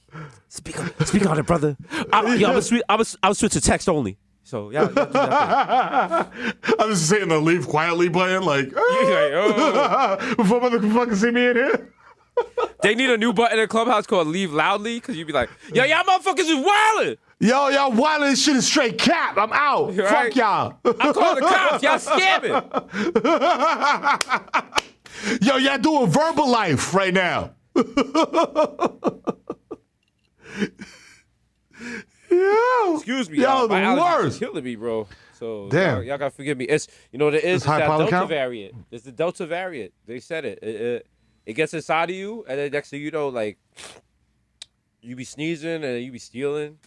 speak on it, brother. I'm switch to text only. So y'all do that I'm just hitting the leave quietly button, like, thing. You're like, oh. before motherfuckers see me in here. They need a new button in Clubhouse called Leave Loudly, because you'd be like, yo, y'all motherfuckers is wildin'. Yo, y'all wildin' this shit is straight cap. I'm out. Right. Fuck y'all. I'm calling the cops. Y'all scamming. Yo, y'all doing verbal life right now. Yo. Excuse me, Yo, y'all. the My allergies worst. are killing me, bro. So Damn. y'all gotta forgive me. It's what it is. It's high that pollen Delta count? variant. It's the Delta variant. They said it. It gets inside of you, and then next thing you know, like you be sneezing and you be stealing.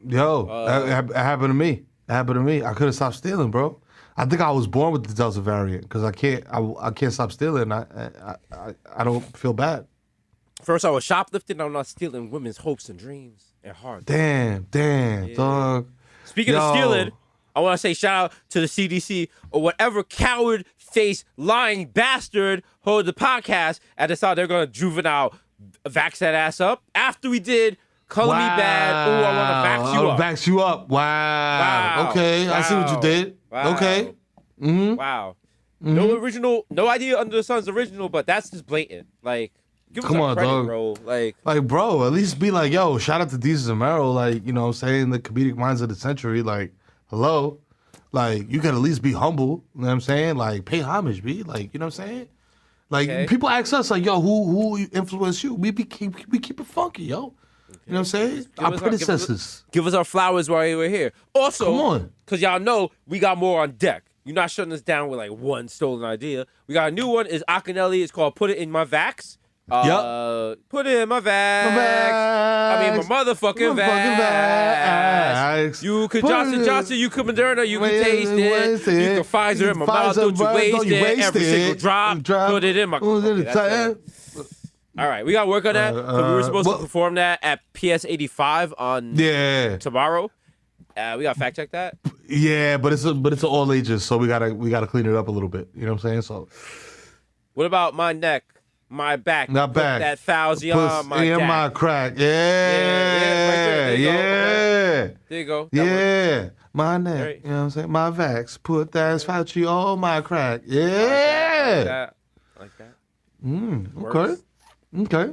Yo, that happened to me. It happened to me. I couldn't stop stealing, bro. I think I was born with the Delta variant because I can't stop stealing. I don't feel bad. First, I was shoplifting. I'm not stealing women's hopes and dreams and hearts. Damn, dog. Speaking of Yo. stealing, I want to say shout out to the CDC or whatever coward-faced lying bastard hold the podcast and decided they're going to juvenile vax that ass up after we did Color Me Bad. Ooh, I want to vax you up. Vax you up. Wow. Okay, I see what you did. Wow. Okay. Wow. No original, no idea under the sun's original, but that's just blatant. Like, give Come us on, a credit, dog. bro. Like, Bro, at least be like, yo, shout out to Deezus and Mero, like, you know what I'm saying, the comedic minds of the century, like, hello? Like, you gotta at least be humble, you know what I'm saying? Like, pay homage, B. Like, you know what I'm saying? Like, Okay. people ask us, like, yo, who influenced you? We keep it funky, yo. You know what I'm saying? Our predecessors. give us our flowers while we're here. Also, Come on. because y'all know we got more on deck. You're not shutting us down with like one stolen idea. We got a new one. Is Akinelli. It's called Put It in My Vax. Put it in my vax. I mean, my motherfucking vax. You could Johnson, you could Moderna, you could taste it. You could Pfizer in my mouth, don't you waste it. Every single drop, put it in my. Okay, that's it. All right, we got to work on that. 'cause we were supposed to perform that at PS 85 on tomorrow. We got to fact check that. Yeah, but it's a all ages, so we gotta clean it up a little bit. You know what I'm saying? So, what about my neck, my back? Not Put back. that Fauzi on my in jack. my crack. right there. There you go. There you go. That works. My neck. Right. You know what I'm saying? My vax. Put that Fauci on my crack. Like Yeah. that. Okay. Okay.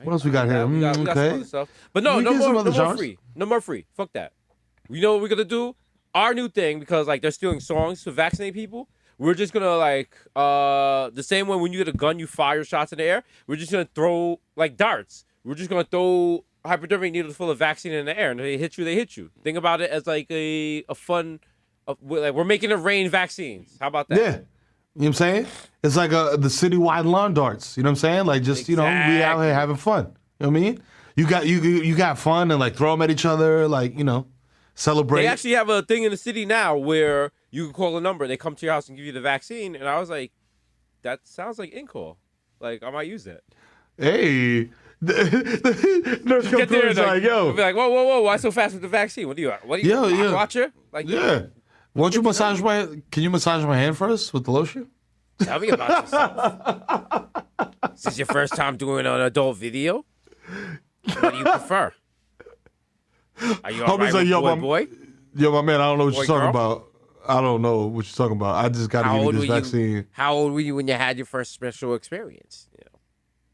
What else we got here? We got some Okay. other stuff. But no We get some other genres. free. No more free. Fuck that. You know what we're gonna do? Our new thing, because like they're stealing songs to vaccinate people. We're just gonna like the same way when you get a gun, you fire shots in the air. We're just gonna throw like darts. We're just gonna throw hypodermic needles full of vaccine in the air, and they hit you. They hit you. Think about it as like a fun, like we're making it rain vaccines. How about that? Yeah. You know what I'm saying? It's like the citywide lawn darts. You know what I'm saying? Like just, you know, we out Exactly. here having fun. You know what I mean? You got fun and like throw them at each other, like, you know, celebrate. They actually have a thing in the city now where you can call a number. They come to your house and give you the vaccine. And I was like, that sounds like in-call. Like, I might use that. Hey. Nurse come Get through there, and like, like, yo. be like, whoa, why so fast with the vaccine? What are you, Yeah. watcher? Like, Yeah. Won't you massage can you massage my hand first with the lotion? tell me about yourself. Is this your first time doing an adult video? What do you prefer? Are you all right like, with yo, boy? Yo, my man, I don't know what Boy, you're talking girl? about. I don't know what you're talking about. I just got to give you this vaccine. How old were you when you had your first special experience? You know?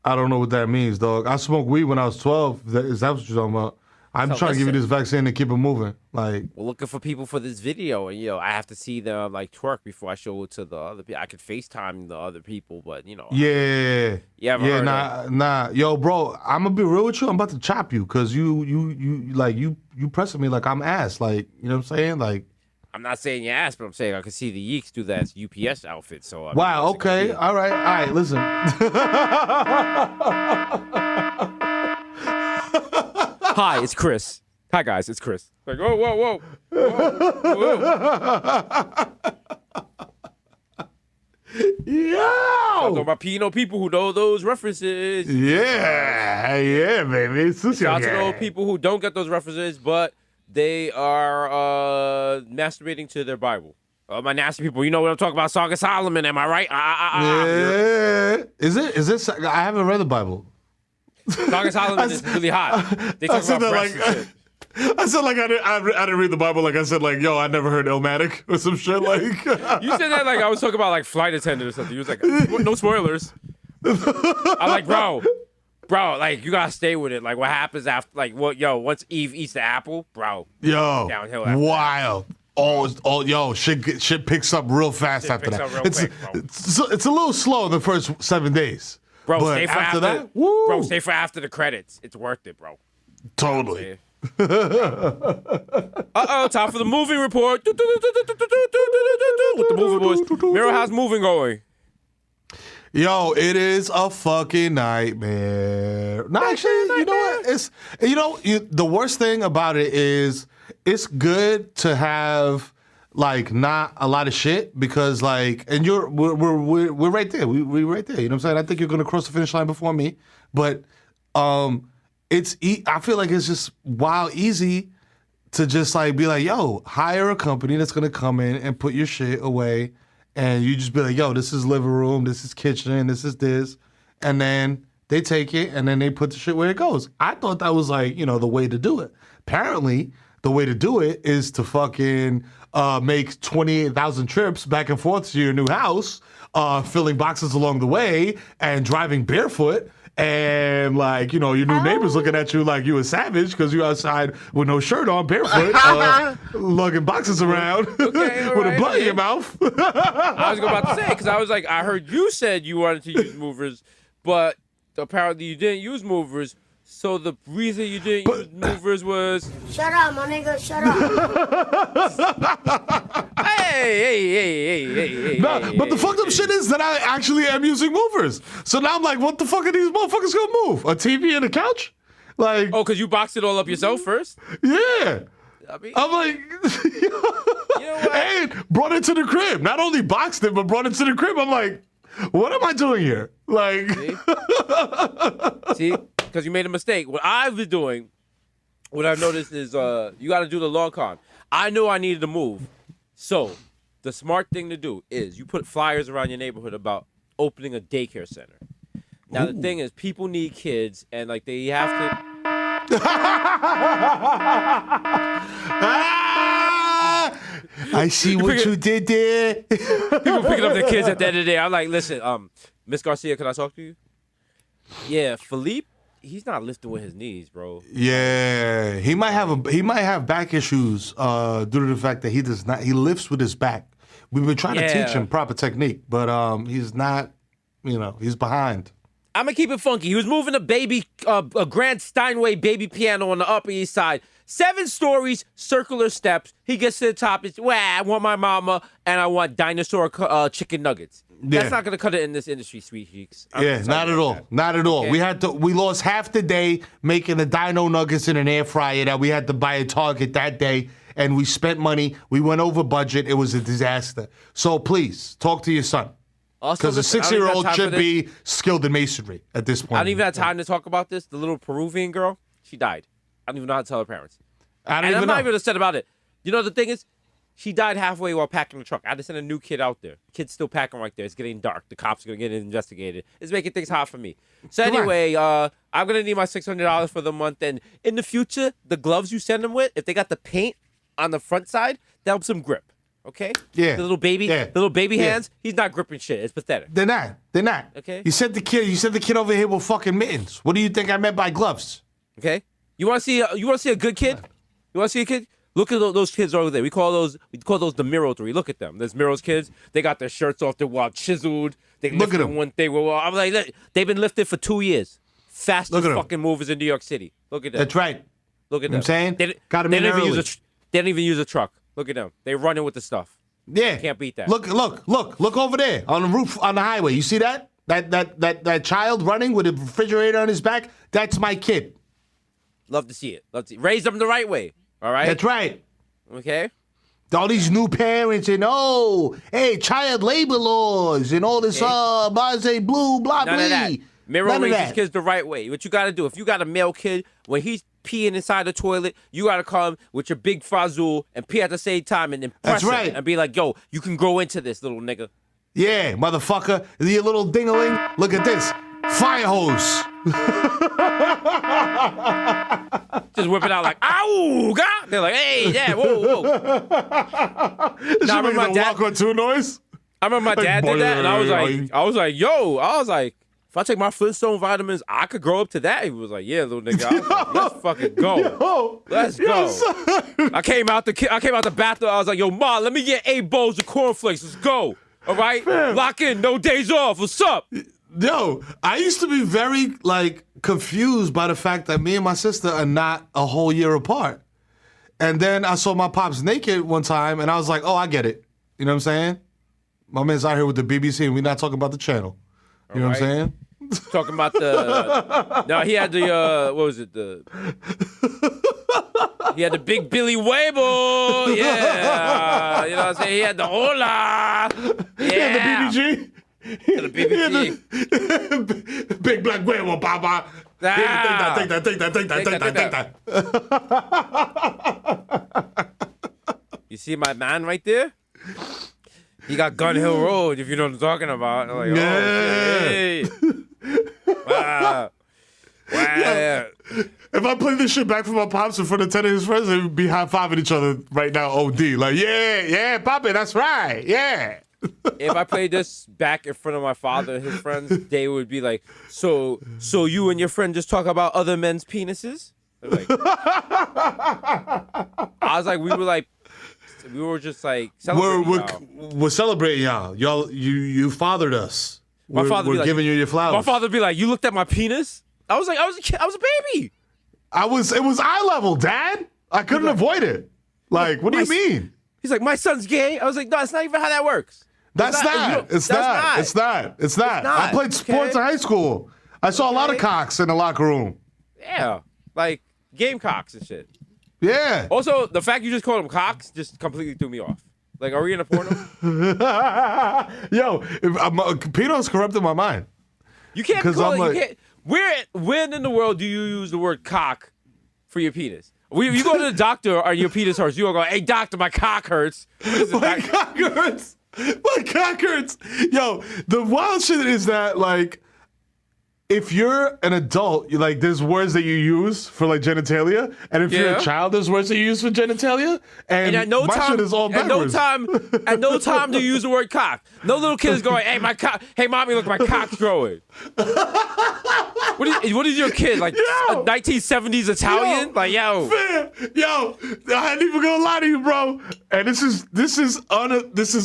I don't know what that means, dog. I smoked weed when I was 12. Is that what you're talking about? I'm So trying to give you listen. this vaccine and keep it moving. Like, We're looking for people for this video, and I have to see them like twerk before I show it to the other people. I could FaceTime the other people, but yeah. You ever heard nah. Yo, bro, I'm gonna be real with you. I'm about to chop you because you pressing me like I'm ass. Like, you know what I'm saying? Like, I'm not saying your ass, but I'm saying I could see the Yeeks do that UPS outfit. So I mean, wow, what's it gonna okay. be? All right, listen. Hi, it's Chris. Hi guys, it's Chris. Like, whoa. Talking Yo! about people who know those references. Yeah, baby. Sushi Shout out to gang. those people who don't get those references, but they are masturbating to their Bible. My nasty people, you know what I'm talking about? Song of Solomon, am I right? Yeah. Is it? I haven't read the Bible. Song of Solomon is really hot. They talk about breasts and shit. I said like I didn't read the Bible. Like I said like, yo, I never heard Illmatic or some shit. Like You said that like I was talking about like flight attendant or something. You was like, no spoilers. I'm like, bro, like you gotta stay with it. Like what happens after, like what, once Eve eats the apple, bro. yo, Downhill after wild. Yo, shit picks up real fast after picks that. up real It's quick, bro. it's a little slow in the first 7 days. Bro, but stay for after after that, woo, bro, stay for after the credits. It's worth it, bro. totally. Time for the moving report. With the movie boys. Miro, how's moving going? Yo, it is a fucking nightmare. No, actually, you know what? It's the worst thing about it is it's good to have like not a lot of shit because like, and we're right there. We're right there. You know what I'm saying? I think you're gonna cross the finish line before me, but I feel like it's just easy to just like be like, yo, hire a company that's gonna come in and put your shit away, and you just be like, yo, this is living room, this is kitchen, this is this, and then they take it and then they put the shit where it goes. I thought that was like, the way to do it. Apparently, the way to do it is to fucking make 28,000 trips back and forth to your new house, filling boxes along the way and driving barefoot. And like, your new neighbors looking at you like you a savage because you outside with no shirt on, barefoot, lugging boxes around with a blunt in your mouth. I was about to say, because I was like, I heard you said you wanted to use movers, but apparently you didn't use movers. So the reason you didn't use movers was... Shut up, my nigga, shut up. Hey. But the fucked up shit is that I actually am using movers. So now I'm like, what the fuck are these motherfuckers gonna move? A TV and a couch? Like... Oh, because you boxed it all up yourself first? Yeah. I mean, I'm like... you know what? And brought it to the crib. Not only boxed it, but brought it to the crib. I'm like, what am I doing here? Like... See? Because you made a mistake. What I've been doing, what I've noticed is you got to do the long con. I knew I needed to move. So the smart thing to do is you put flyers around your neighborhood about opening a daycare center. Now, the thing is, people need kids, and like they have to... I see what you did there. People picking up their kids at the end of the day. I'm like, listen, Miss Garcia, can I talk to you? Yeah, Philippe, he's not lifting with his knees, bro. Yeah, he might have back issues due to the fact that he lifts with his back. We've been trying to teach him proper technique, but he's not, he's behind. I'm gonna keep it funky. He was moving a Grand Steinway baby piano on the Upper East Side. 7 stories, circular steps. He gets to the top. It's, I want my mama, and I want dinosaur chicken nuggets. Yeah. That's not gonna cut it in this industry, sweet cheeks. Not at all. Not at all. Okay. We lost half the day making the dino nuggets in an air fryer that we had to buy at Target that day, and we spent money. We went over budget. It was a disaster. So please talk to your son. Because a 6-year-old should be skilled in masonry at this point. I don't even have time to talk about this. The little Peruvian girl, she died. I don't even know how to tell her parents. I'm not even upset about it. You know, the thing is, she died halfway while packing the truck. I had to send a new kid out there. Kid's still packing right there. It's getting dark. The cops are going to get investigated. It's making things hot for me. So anyway, I'm going to need my $600 for the month. And in the future, the gloves you send them with, if they got the paint on the front side, that helps them grip. Okay? Yeah. The little baby hands, he's not gripping shit. It's pathetic. They're not. Okay. You sent the kid over here with fucking mittens. What do you think I meant by gloves? Okay? You want to see a good kid? You want to see a kid? Look at those kids over there. We call those the Miro 3. Look at them. There's Miro's kids. They got their shirts off. They're well chiseled. They look at them. One thing. I'm like, look, they've been lifted for 2 years. Fastest fucking movers in New York City. Look at them. That's right. Look at them. I'm saying? Got them in early. They didn't even use a truck. Look at them. They running with the stuff. Yeah. Can't beat that. Look over there on the roof on the highway. You see that? That child running with a refrigerator on his back? That's my kid. Love to see it. Raise them the right way. All right? That's right. Okay? All these new parents and child labor laws and all this blase blue blah blah. None of that. Miro raises kids the right way. What you got to do, if you got a male kid, when he's peeing inside the toilet, you got to come with your big fazoo and pee at the same time and impress him and be like, yo, you can grow into this, little nigga. Yeah, motherfucker. You little ding-a-ling. Look at this. Fire hose. Just whip it out like, ow, God. They're like, hey, yeah, whoa. Now, remember my dad. Walk on two noise? I remember my dad did that, and I was like, if I take my Flintstone vitamins, I could grow up to that. He was like, yeah, little nigga. I was like, let's fucking go. Let's go. I came out the bathroom. I was like, yo, Ma, let me get 8 bowls of cornflakes. Let's go. All right? Man. Lock in. No days off. What's up? Yo, I used to be very, confused by the fact that me and my sister are not a whole year apart. And then I saw my pops naked one time, and I was like, oh, I get it. You know what I'm saying? My man's out here with the BBC, and we're not talking about the channel. You know what I'm saying? Talking about the... No, he had the... what was it? He had the big Billy Weibo. Yeah. You know what I'm saying? He had the Hola. Yeah. He had the BBG. The BBG. Big black Weibo, Baba. Ah. Take that. You see my man right there? He got Gun Hill Road, if you know what I'm talking about. I'm like, Yeah. oh, shit. Wow. Wow. If I play this shit back for my pops in front of 10 of his friends, they would be high-fiving each other right now, OD. Like, yeah, Poppy, that's right, yeah. If I played this back in front of my father and his friends, they would be like, so you and your friend just talk about other men's penises? Like, I was like, we were just like celebrating y'all. We're celebrating y'all. You fathered us. My father be we're like, giving you your flowers. My father be like, you looked at my penis? I was like, I was a kid, I was a baby. It was eye level, Dad. I couldn't avoid it. Like, what do you mean? He's like, my son's gay. I was like, no, that's not even how that works. It's not. I played sports in high school. I saw a lot of cocks in the locker room. Yeah, like game cocks and shit. Yeah. Also, the fact you just called them cocks just completely threw me off. Like, are we in a porno? Yo, pedo's corrupted my mind. You can't 'Cause call I'm it. like- You can't. When in the world do you use the word cock for your penis? If you go to the doctor and your penis hurts, you don't go, hey, doctor, my cock hurts. My cock hurts. My cock hurts. Yo, the wild shit is that, like, if you're an adult, like, there's words that you use for, like, genitalia. And if you're Yeah. a child, there's words that you use for genitalia. And at no my time, shit is all backwards. at no time do you use the word cock. No little kid is going, hey, my cock. Hey, mommy, look, my cock's growing. What is your kid, like, a 1970s Italian? Yo. Like, yo. Man, yo, I ain't even gonna lie to you, bro. And this is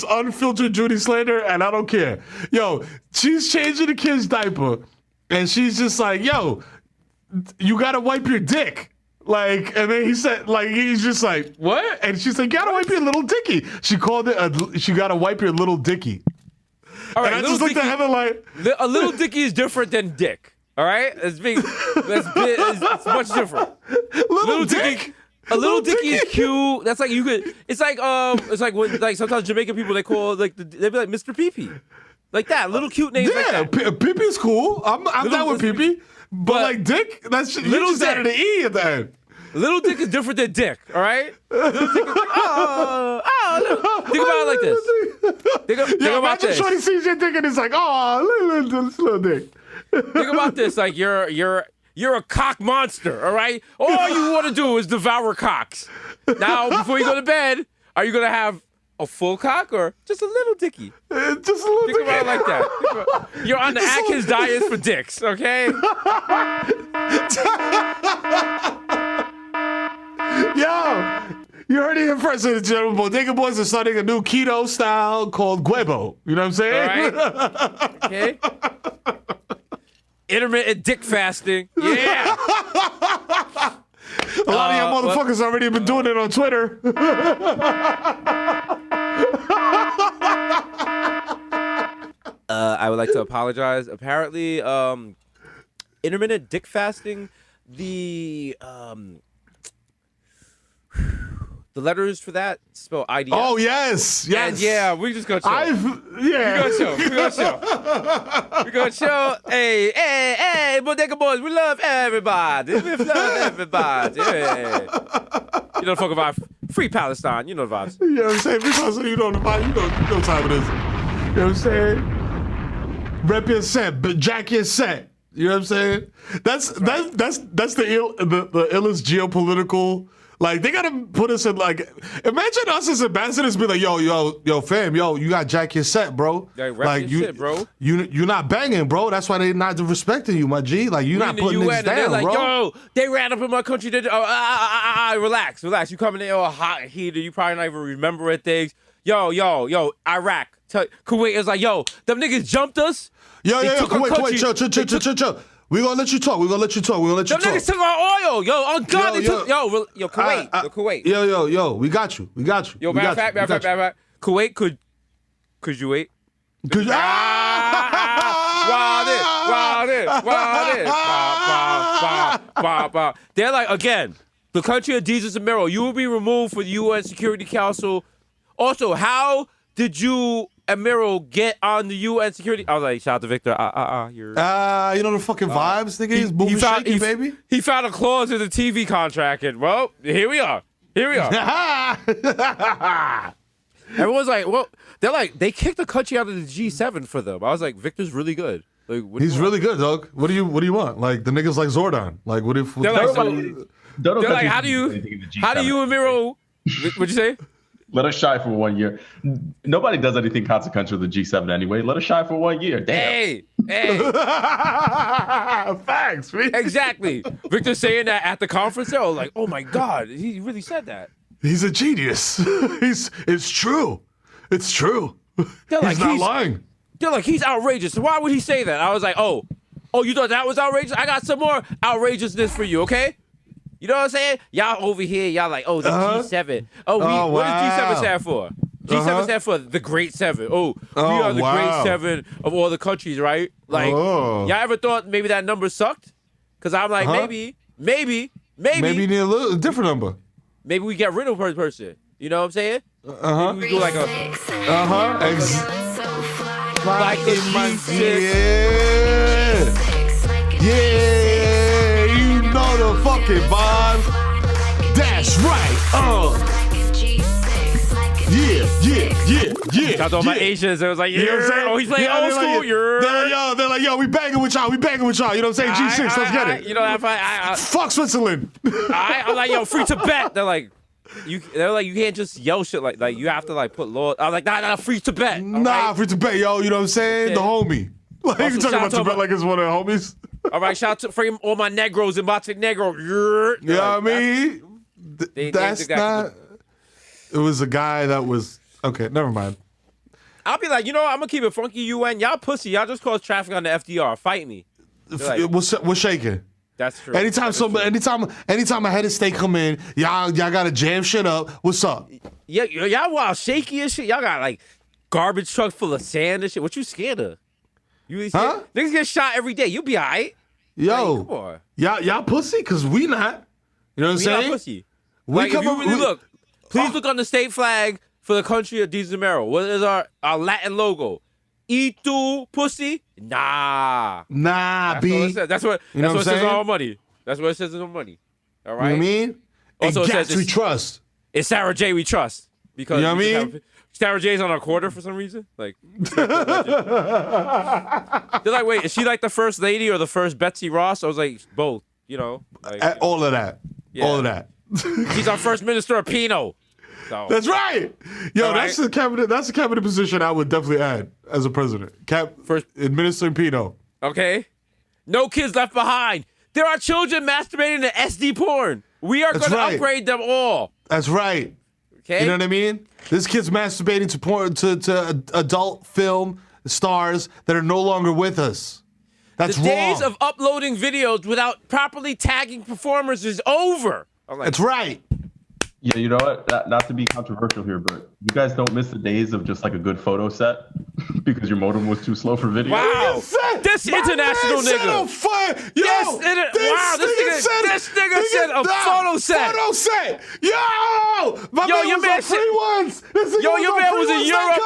unfiltered Judy slander, and I don't care. Yo, she's changing the kid's diaper, and she's just like, yo, you gotta wipe your dick. Like, and then he's just like, what? And she's like, you gotta wipe your little dicky. She called it, you gotta wipe your little dicky. All right, And I just looked at Heather like, a little dicky is different than dick. All right, it's much different. little dick? A little dicky is cute. That's like you could. It's like when like sometimes Jamaican people they call they be like Mr. Pee-Pee, like that. Little cute names like Yeah, that. Pee-Pee's cool. I'm down with Pee-Pee. But like dick, that's just, Little you just added an E at the end. Little dick is different than dick. All right. Little dick is, think about it like this. Think about imagine this. Shorty sees your dick and it's like, oh, little dick. Think about this. Like you're a cock monster. All right. All you want to do is devour cocks. Now, before you go to bed, are you gonna have a full cock or just a little dicky? Just a little Think dick. about it like that. You're on the Atkins diet for dicks, okay? Yo, you heard it here first, ladies and gentlemen. Bodega Boys are starting a new keto style called Guebo. You know what I'm saying? All right. Okay. Intermittent dick fasting. Yeah. A lot of y'all motherfuckers already been doing it on Twitter. I would like to apologize. Apparently, intermittent dick fasting, the letters for that spell IDF. Oh, yes. And yeah, we just gonna chill. We gonna show. Hey, Bodega Boys, we love everybody. We love everybody. Hey. You know the fuck about free Palestine. You know the vibes. You know what I'm saying? Because you know the vibe. You know what time it is. You know what I'm saying? Rep your set, but jack your set. You know what I'm saying? That's the illest geopolitical. Like, they gotta put us in, like, imagine us as ambassadors be like, yo, fam, you gotta jack your set, bro. Like your shit, bro. You're not banging, bro. That's why they not respecting you, my G. Like, you're not putting niggas down, like, bro. yo, they ran up in my country. Relax. You coming in all hot and heated. You probably not even remembering things. Yo, Iraq. Kuwait is like, yo, them niggas jumped us. Yo, took our wait, country. chill. We gonna let you talk. Them niggas took our oil. Yo, on God, they took. Yo, Kuwait. Kuwait. Yo, we got you. Yo, matter of fact. Kuwait, could you wait? Wild. They're like, again, the country of Jesus and Mero, you will be removed from the UN Security Council. Also, how did you Admiral get on the UN security? I was like, shout out to Victor. You're. You know the fucking vibes, nigga. He's moving shaky, baby. He found a clause in the TV contract, and well, here we are. Everyone's like, well, they're like, they kicked the country out of the G7 for them. I was like, Victor's really good. Like, He's really good, dog. What do you want? Like the niggas like Zordon. Like what if? They're like, how do you and Miro? What'd you say? Let us shy for 1 year. Nobody does anything consequential to the G7 anyway. Let us shy for 1 year. Damn. Hey. Facts, man. Exactly. Victor saying that at the conference. They were like, oh my God, he really said that. He's a genius. It's true. It's true. They're like, he's not lying. They're like, he's outrageous. Why would he say that? I was like, oh, you thought that was outrageous? I got some more outrageousness for you, okay? You know what I'm saying? Y'all over here, y'all like, oh, the G7. What does G7 stand for? G7 stand for the Great Seven. We are the Great Seven of all the countries, right? Like, y'all ever thought maybe that number sucked? Because I'm like, maybe. Maybe you need a different number. Maybe we get rid of one person. You know what I'm saying? Maybe we do like a... Like a G6. Yeah, you know the fucking vibe. That's right. Yeah. Shout out to my Asians. It was like, he's playing old school. They're like, yo, we banging with y'all. You know what I'm saying? G6, let's get it. You know, fuck Switzerland. I'm like, yo, free Tibet. They're like, you can't just yell shit like you have to like put law. I was like, nah, free Tibet. Nah, free Tibet, yo. You know what I'm saying? Yeah. The homie. Like you talking about Tibet like it's one of the homies. All right, shout out to free all my Negros and Montenegro. You know what I mean? That's not. It was a guy that was okay. Never mind. I'll be like, you know what? I'm gonna keep it funky. UN, y'all pussy. Y'all just cause traffic on the FDR. Fight me. Like, we're shaking. That's true. Anytime a head of state come in, y'all gotta jam shit up. What's up? Yeah, y'all wild shaky and shit. Y'all got like garbage truck full of sand and shit. What you scared of? You scared? Niggas get shot every day. You'll be alright. Yo, like, come on. Y'all pussy? Cause we not. You know what I'm saying? We not pussy. Like, if you really look, please look on the state flag for the country of Diaz de Mero. What is our Latin logo? Y tu pussy? Nah, B. That's what it says on our money. That's what it says on our money. All right. You know what I mean? Also, and Gats we trust. It's Sarah J. We trust because you know what I mean. Sarah J's on our quarter for some reason. Like, they're like, wait, is she like the first lady or the first Betsy Ross? I was like, both. You know, like, all of that. Yeah. All of that. She's our first minister of Pino. So. That's right. Yo, that's the cabinet. That's the cabinet position I would definitely add as a president. First administering Pino. Okay. No kids left behind. There are children masturbating to SD porn. We are going to upgrade them all. That's right. Okay. You know what I mean? This kid's masturbating to porn to adult film stars that are no longer with us. That's wrong. The days of uploading videos without properly tagging performers is over. That's right. Yeah, you know what? Not to be controversial here, but you guys don't miss the days of just like a good photo set because your modem was too slow for video. Wow, this international nigga. This nigga said a photo set. Photo set. Your man free ones. Your man was in Europe.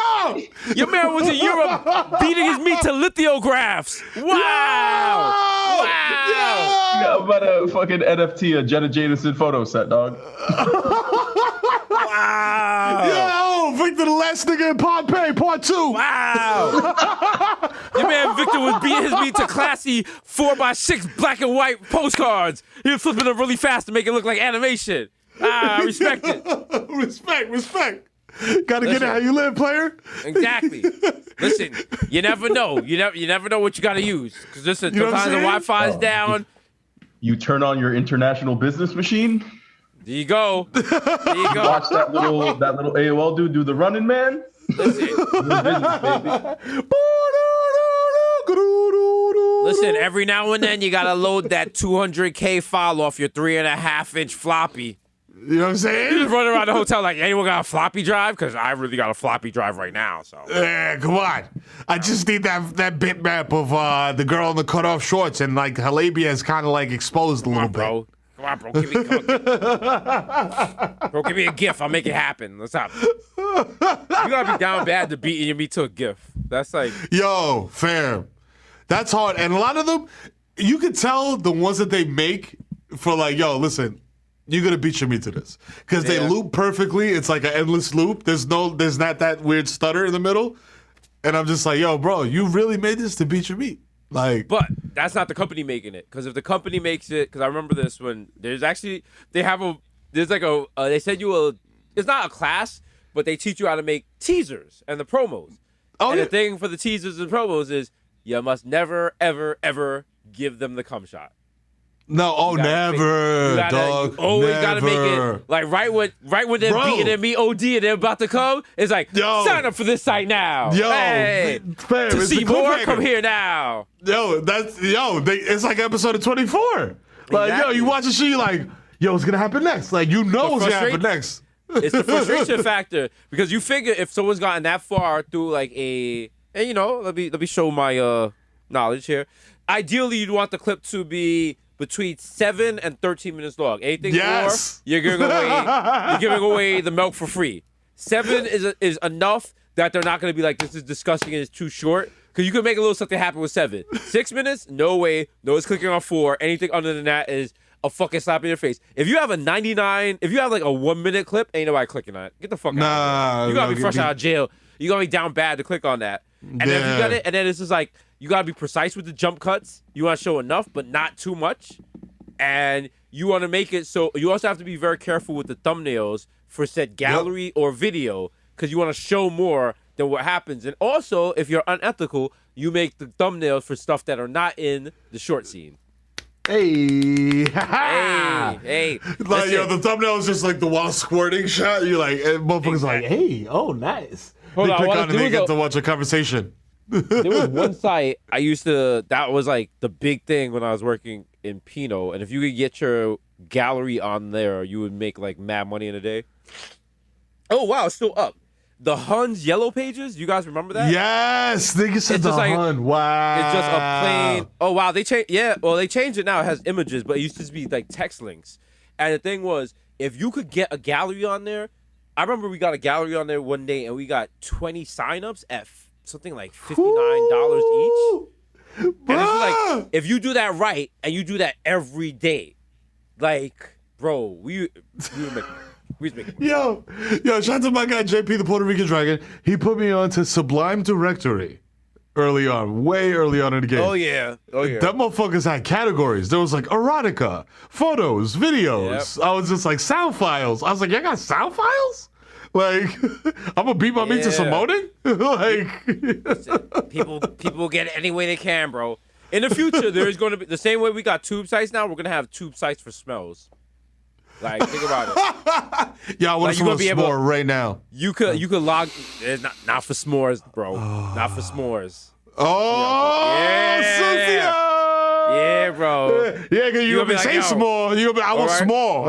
Your man was in Europe beating his meat to lithographs. Wow. Yeah, I'm about to fucking NFT a Jenna Jameson photo set, dog. Wow. Yo, Victor, the last nigga in Pompeii, part 2. Wow. Your man Victor was beating his meat to classy 4x6 black and white postcards. He was flipping them really fast to make it look like animation. I respect it. Respect. Gotta get it how you live, player. Exactly. Listen, you never know. You never know what you gotta use. Because listen, sometimes the Wi-Fi's down. You turn on your international business machine. There you go. Watch that little AOL dude do the running man. Listen, every now and then you gotta load that 200K file off your 3.5-inch floppy. You know what I'm saying? You just run around the hotel like, anyone got a floppy drive? Because I really got a floppy drive right now. So come on. I just need that bitmap of the girl in the cutoff shorts and like her labia is kind of like exposed a little bit. Bro. Come on, bro. Bro, give me a gift. I'll make it happen. Let's happen. You gotta be down bad to beating your meat to a gift. That's like, Yo, fam. That's hard. And a lot of them, you could tell the ones that they make for like, yo, listen, you're gonna beat your meat to this. Because they Yeah. loop perfectly. It's like an endless loop. There's not that weird stutter in the middle. And I'm just like, yo, bro, you really made this to beat your meat. Like, but that's not the company making it. Because if the company makes it, because I remember this when there's actually, they send you it's not a class, but they teach you how to make teasers and the promos. oh, And yeah. the thing for the teasers and promos is you must never, ever, ever give them the cum shot. No, oh, You gotta never, you gotta- dog. You always never. gotta make it like right when they're Bro. beating their meat OD and they're about to come. It's like Yo. sign up for this site now. Yo, hey, fam, to it's see the more, cliffhanger. come here now. It's like episode of 24. Like, Exactly. you watch the show, you're like, yo, what's gonna happen next? Like, you know what's gonna happen frustrate- next. It's the frustration factor because you figure if someone's gotten that far through like and let me show my knowledge here. Ideally, you'd want the clip to be between 7 and 13 minutes long. Anything Yes. more, you're giving away the milk for free. 7 is enough that they're not going to be like, this is disgusting and it's too short. Because you can make a little something happen with 7. 6 minutes, no way. No one's clicking on 4. Anything other than that is a fucking slap in your face. If you have if you have like a 1 minute clip, ain't nobody clicking on it. Get the fuck out of Nah, here. You gotta no, be fresh you- out of jail. You gotta be down bad to click on that. And then if you got Yeah. it, and then it's just like, you gotta be precise with the jump cuts. You wanna show enough, but not too much. And you wanna make it so, you also have to be very careful with the thumbnails for said gallery or video, because you wanna show more than what happens. And also, if you're unethical, you make the thumbnails for stuff that are not in the short scene. Hey, Hey, Like, yo, listen. the thumbnail is just like the while squirting shot. You're like, and motherfuckers like, hey, oh, nice. Hold they on, click while on this and they dude's get to watch a conversation. There was one site I used to, that was like the big thing when I was working in Pinot. And if you could get your gallery on there, you would make like mad money in a day. Oh, wow, it's still up. The Huns Yellow Pages, you guys remember that? Yes, nigga said It's the just like- Hun. Wow. It's just a plain. Oh wow, they changed. Yeah, well they changed it now. It has images, but it used to be like text links. And the thing was, if you could get a gallery on there, I remember we got a gallery on there one day, and we got 20 signups at something like $59 each. And it's like, if you do that right, and you do that every day, like, bro, we would make. We was making. Yo, shout out to my guy JP, the Puerto Rican Dragon. He put me on to Sublime Directory early on, way early on in the game. Oh yeah. That motherfuckers had categories. There was like erotica, photos, videos. I was just like sound files. I was like, y'all got sound files? Like, I'm gonna beat my meat to some Yeah. moaning? Like, People get it any way they can, bro. In the future, there's going to be the same way we got tube sites now. We're gonna have tube sites for smells. Like, think about it. yeah, I want Like, to you smell gonna be able- more right now. You could log. It's not for s'mores, bro. Not for s'mores. Oh, Yeah. Cynthia! Yeah, bro. Yeah, because you gonna be gonna say like, yo. small. You gonna be, I want Alright. small.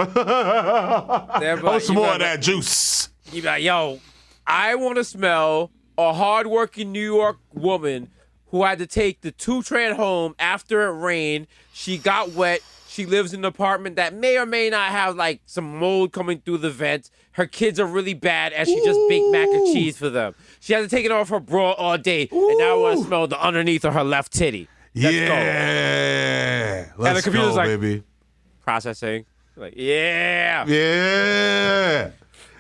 They're I like, want some more you of that juice. You be like, yo, I want to smell a hardworking New York woman who had to take the 2 train home after it rained. She got wet. She lives in an apartment that may or may not have like some mold coming through the vents. Her kids are really bad, and she just baked mac and cheese for them. She has to take it off her bra all day, and now I want to smell the underneath of her left titty. Let's go. Yeah. Let's computer's go, like- baby. Processing. Like, yeah. Yeah.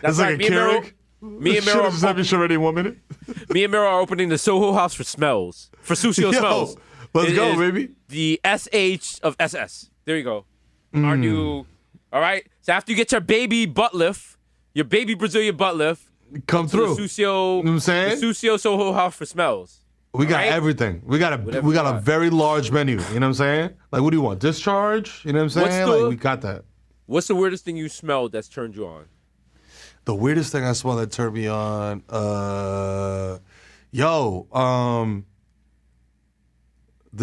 That's It's like right. a Me and Meryl- Keurig. Me and Should Meryl have just have you shove any 1 minute. Me and Meryl are opening the Soho House for smells. For Susio Yo, smells. let's It go, is baby. The SH of SS. There you go. Mm. Our new. All right. So after you get your baby butt lift, your baby Brazilian butt lift, Come to through. the Susio, You know what I'm saying? the Susio Soho House for smells. We got Right? everything. We got Whatever we you got a want. very large menu. You know what I'm saying? Like, what do you want? Discharge? You know what I'm What's saying? the- Like, we got that. What's the weirdest thing you smelled that's turned you on? The weirdest thing I smell that turned me on,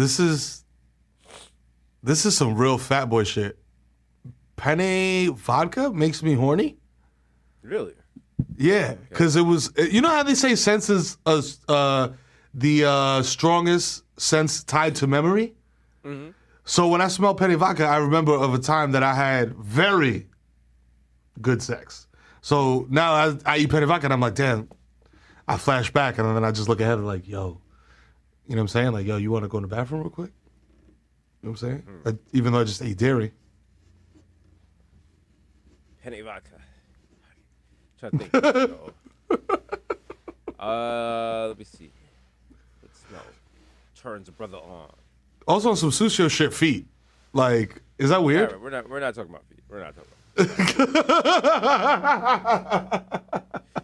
this is some real fat boy shit. Penne vodka makes me horny. Really? Yeah, because it was. You know how they say sense is the strongest sense tied to memory. So when I smell penny vodka, I remember of a time that I had very good sex. So now I eat penny vodka and I'm like, damn. I flash back and then I just look ahead and like, yo, you know what I'm saying? Like, yo, you want to go in the bathroom real quick? You know what I'm saying? Like, even though I just ate dairy. Penny vodka. Trying to think. Let me see. What smell turns a brother on? Also on some sushi shit, feet. Like, is that weird? All right, we're not talking about feet. We're not talking about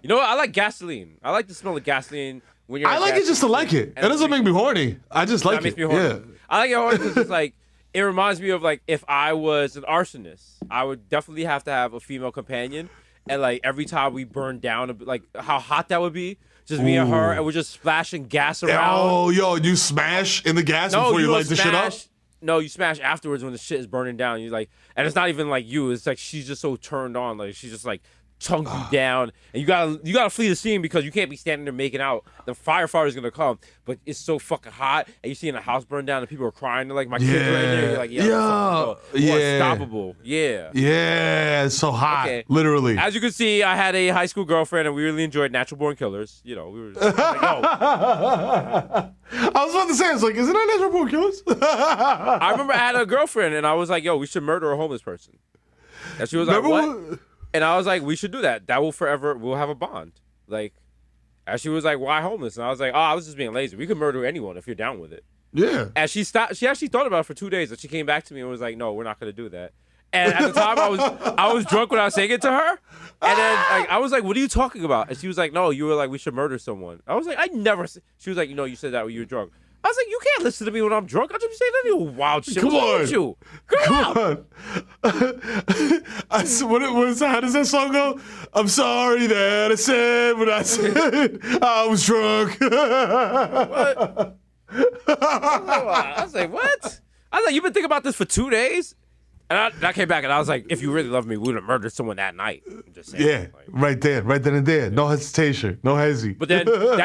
You know what? I like gasoline. I like the smell of gasoline when you're I at like gas it just to like it. It and doesn't make me horny. I just like That makes it. me horny. Yeah. I like it horny because it's like it reminds me of like if I was an arsonist, I would definitely have to have a female companion, and like every time we burn down, like how hot that would be, just me and her, and we're just splashing gas around. Oh, yo, you smash in the gas before you don't light the shit up? smash. No, you smash afterwards when the shit is burning down. You like, and it's not even like you. It's like she's just so turned on, like she's just like chunks you down, and you gotta flee the scene because you can't be standing there making out. The firefighter's gonna come, but it's so fucking hot, and you see the house burn down, and people are crying. They're like, my kids are in there. You're like, unstoppable. Yeah. Yeah, it's so hot. Okay. Literally. As you can see, I had a high school girlfriend, and we really enjoyed Natural Born Killers. You know, we were like, yo. I was about to say, it's like, isn't that Natural Born Killers? I remember I had a girlfriend, and I was like, yo, we should murder a homeless person. And she was like, what? And I was like, we should do that. That will forever, we'll have a bond. Like, and she was like, why homeless? And I was like, oh, I was just being lazy. We could murder anyone if you're down with it. Yeah. And she actually thought about it for 2 days, and she came back to me and was like, no, we're not going to do that. And at the time, I was drunk when I was saying it to her. And then like, I was like, what are you talking about? And she was like, no, you were like, we should murder someone. I was like, I never. She was like, you said that when you were drunk. I was like, you can't listen to me when I'm drunk. I just be saying any wild shit. Come What's wrong on. with you? Come on. How does that song go? I'm sorry that I said what I said. I was drunk. What? I was like, what? I was like, you've been thinking about this for 2 days? And I came back and I was like, if you really love me, we would have murdered someone that night. I'm just saying. Yeah, Like, right then and there. No hesitation. No hesi. but then that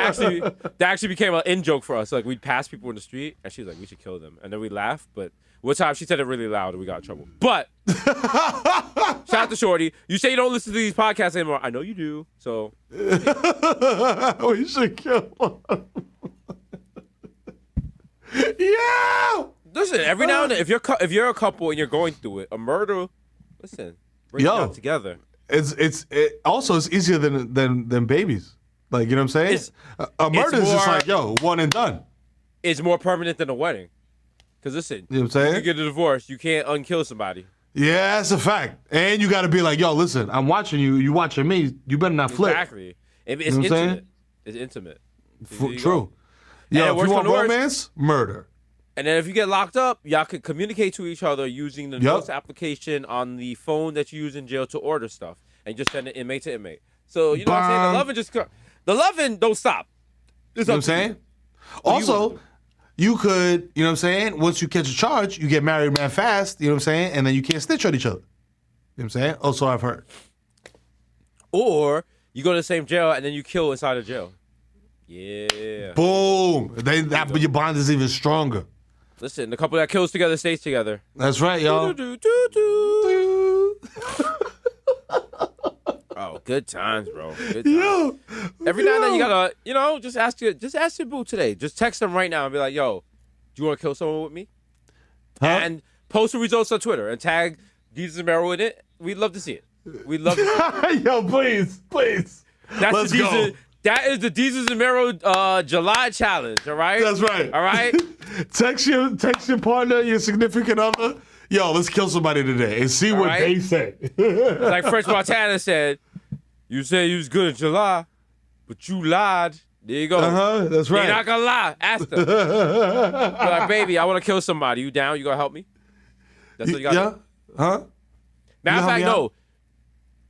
actually became an in joke for us. Like, we'd pass people in the street and she was like, we should kill them. And then we laugh. But one time she said it really loud and we got in trouble. But shout out to Shorty. You say you don't listen to these podcasts anymore. I know you do. So We should kill him. Yeah. listen, every now and then, if you're a couple and you're going through it, a murder, listen, bring it Yo. out together. It's easier than babies. Like, you know what I'm saying? A murder is just more- like, yo, one and done. It's more permanent than a wedding. Because listen, You know what I'm saying? you get a divorce, you can't unkill somebody. Yeah, that's a fact. And you got to be like, yo, listen, I'm watching you. You watching me. You better not flip. Exactly. It's You know what I'm saying? intimate. It's intimate. So there you go. True. And Yo, if worst you want come to worst- romance, murder. And then if you get locked up, y'all can communicate to each other using the notes application on the phone that you use in jail to order stuff, and just send it inmate to inmate. So you know what I'm saying? Bang. The loving don't stop. You know what I'm saying? Also, you could, you know what I'm saying? Once you catch a charge, you get married man fast, you know what I'm saying? And then you can't snitch on each other. You know what I'm saying? Also, I've heard. Or you go to the same jail and then you kill inside of jail. Yeah. Boom. Your bond is even stronger. Listen, the couple that kills together stays together. That's right, y'all. Do-do-do-do. Oh, good times, bro. Good times. Yo, Every now and then you gotta, just ask your boo today. Just text them right now and be like, yo, do you want to kill someone with me? Huh? And post the results on Twitter and tag Jesus and Mero in it. We'd love to see it. We'd love to see it. Yo, please. That's Let's the go. Jesus, that is the Jesus and Mero July challenge, all right? That's right. All right? Text your partner, your significant other. Yo, let's kill somebody today and see what right. they say. Like French Montana said, you said you was good in July, but you lied. There you go. That's right. You're not gonna lie. Ask them. Be like, baby, I want to kill somebody. You down? You gonna help me? That's what you gotta do. Huh? Matter of help fact, me no.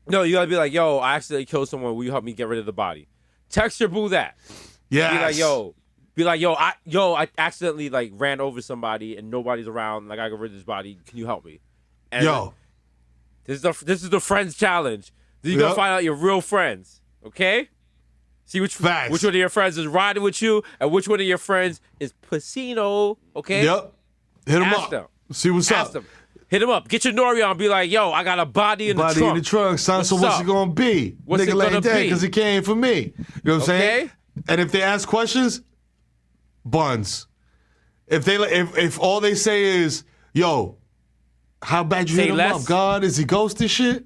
No, you gotta be like, yo, I accidentally killed someone. Will you help me get rid of the body? Text your boo that. Yes. Be like, yo, I accidentally like ran over somebody and nobody's around. Like, I got rid of this body. Can you help me? And Yo. this is the friends challenge. Then you gotta Yep. find out your real friends. Okay? See which Facts. one of your friends is riding with you and which one of your friends is Pacino. Okay? Yep. Hit him Ask up. them. See what's Ask up. them. Hit him up. Get your Nori on. Be like, yo, I got a body in the Body trunk. in the trunk, son. So what's up? it gonna be? What's Nigga it laying gonna dead be? because he came for me. You know what I'm saying? Okay. And if they ask questions, buns. If all they say is, yo, how bad you Say hit him less. up? God, is he ghosting shit?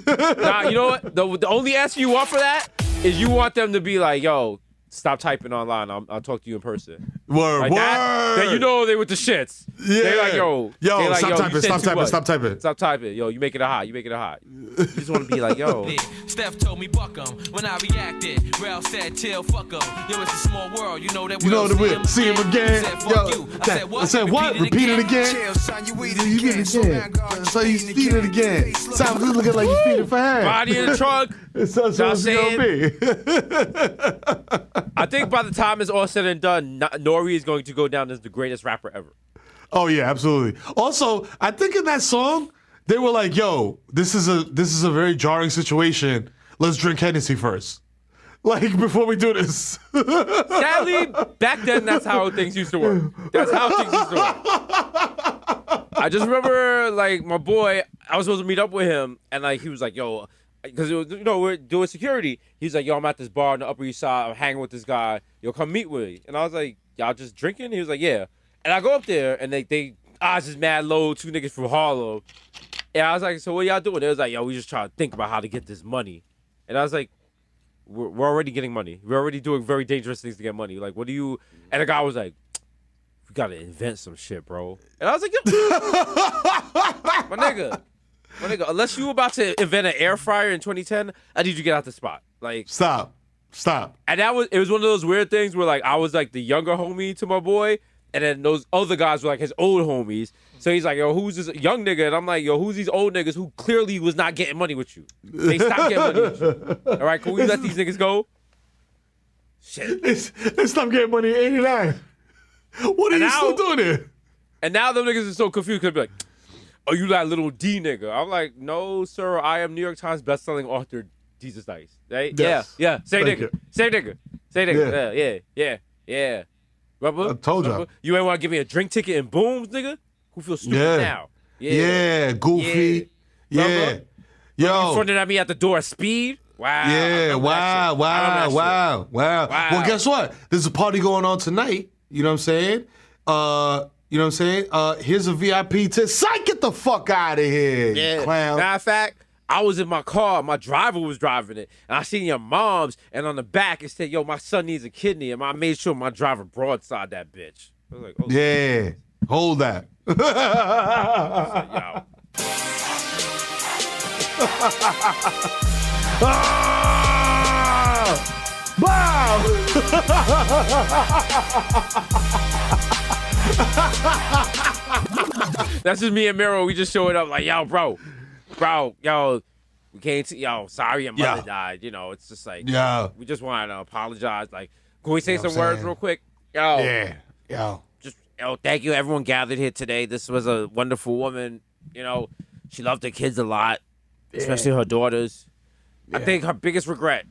Nah, you know what? The only answer you want for that is you want them to be like, yo, stop typing online. I'll talk to you in person. Word, Like word. that, then you know they with the shits. Yeah. They like, yo, Yo, they like, stop yo, typing, you said stop too typing, much. stop typing. Stop typing. Yo, you make it a hot. You make it a hot. You just want to be like, yo. Steph told me buck 'em when I reacted. Ralph said chill, fuck 'em. Yo, it's a small world. You know that You know we'll the real. See him again. He said, fuck Yo, you. I said what? I said what? Repeat it again. Chill, son, you eat it You again. get it again. So you feed it again. Sounds good looking like you feed it for him. Body in the trunk. So Know what I'm it's gonna be. I think by the time it's all said and done, Nori is going to go down as the greatest rapper ever. Oh yeah, absolutely. Also, I think in that song they were like, "Yo, this is a very jarring situation. Let's drink Hennessy first, like before we do this." Sadly, back then, that's how things used to work. That's how things used to work. I just remember, like, my boy, I was supposed to meet up with him, and, like, he was like, yo, because, we're doing security. He's like, yo, I'm at this bar on the Upper East Side. I'm hanging with this guy. Yo, come meet with me. And I was like, y'all just drinking? He was like, yeah. And I go up there, and it's just mad low, 2 niggas from Harlem. And I was like, so what y'all doing? They was like, yo, we just trying to think about how to get this money. And I was like, we're already getting money. We're already doing very dangerous things to get money. Like, what do you... And the guy was like, we got to invent some shit, bro. And I was like, yo, my nigga, unless you about to invent an air fryer in 2010, I need you to get out the spot. Like, Stop. and it was one of those weird things where, like, I was like the younger homie to my boy, and then those other guys were like his old homies. So he's like, yo, who's this young nigga? And I'm like, yo, who's these old niggas who clearly was not getting money with you? They stopped getting money with you. All right, can we let these niggas go? Shit. They stopped getting money in '89. What are And you now- still doing here? And now them niggas are so confused because be like, oh, you that little D nigga. I'm like, no, sir, I am New York Times bestselling author Jesus Dice. Right? Yes. Yeah. Same Thank nigga. you. Same nigga. Yeah. Remember? I told y'all. Remember? You ain't want to give me a drink ticket and booms, nigga? Who feels stupid Yeah. now? Yeah, goofy. Yeah. Remember? You Yo. fronted at me at the door at speed? Wow. I Yeah, remember that shit. I remember that shit. wow. Wow. Well, guess what? There's a party going on tonight. You know what I'm saying? Here's a VIP to psych, get the fuck out of here, you clown. Matter of fact, I was in my car. My driver was driving it. And I seen your mom's. And on the back, it said, yo, my son needs a kidney. And I made sure my driver broadside that bitch. I was like, oh, Yeah, hold that. yo. That's just me and Miro. We just showing up like, yo, bro, yo, we can't see, yo, sorry your mother Yeah. died. You know, it's just like, Yeah. we just want to apologize. Like, can we say know what some I'm words saying? real quick? Yo, Yeah, yo. just, yo, thank you everyone gathered here today. This was a wonderful woman. You know, she loved her kids a lot, especially her daughters. I think her biggest regret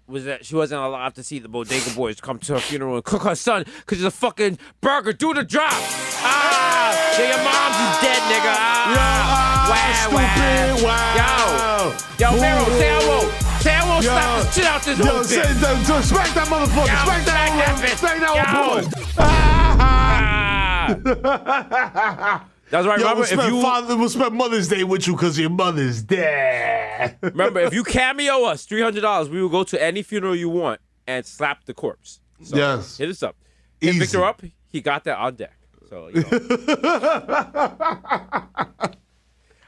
was that she wasn't alive to see the Bodega Boys come to her funeral and cook her son because he's a fucking burger. Do the drop. Yeah, your mom's is dead, nigga. Stupid. Wow. Yo, Mero, say I won't. Say I won't slap the shit out this whole Yo, thing. smack that motherfucker. Yo, Smack that bitch. Smack that Yo. one boy. That's right. Yo, Remember, we'll spend Mother's Day with you because your mother's dead. remember, if you cameo us, $300, we will go to any funeral you want and slap the corpse. So, Yes. hit us up. Hit Easy. Victor up. He got that on deck. So, you know.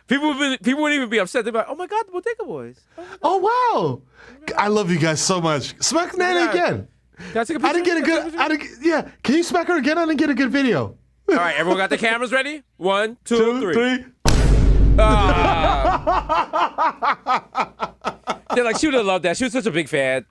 People wouldn't even be upset. They'd be like, "Oh my God, the Bodega Boys." Oh, wow. I love you guys so much. Smack Nana Yeah. again. Can I take a picture? I didn't get a good. Yeah. Can you smack her again? I didn't get a good video. All right, everyone got the cameras ready? 1, 2, 2, 3. 3. They're like, she would have loved that. She was such a big fan.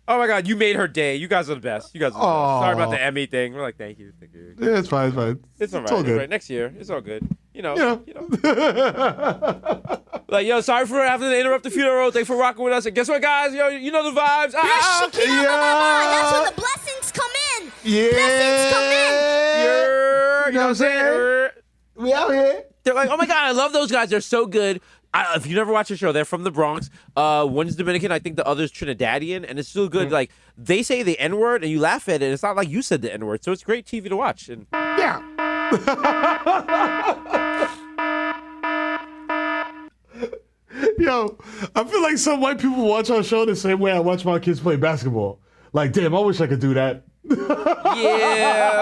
Oh my God, you made her day. You guys are the best. You guys are the best. Sorry about the Emmy thing. We're like, thank you. Yeah, it's fine. It's fine. It's all right. all It's good. all right. Next year, it's all good. You know. Yeah. Like, yo, sorry for having to interrupt the funeral. Thanks for rocking with us. And guess what, guys? Yo, you know the vibes. That's when Yeah. the blessings come in. Yeah. Blessings come in. Yeah. You know what I'm saying? We out here. They're like, oh my God, I love those guys. They're so good. If you never watch the show, they're from the Bronx. One's Dominican, I think the other's Trinidadian, and it's still good. Like, they say the N-word, and you laugh at it. It's not like you said the N-word, so it's great TV to watch. And Yeah. Yo, I feel like some white people watch our show the same way I watch my kids play basketball. Like, damn, I wish I could do that. yeah.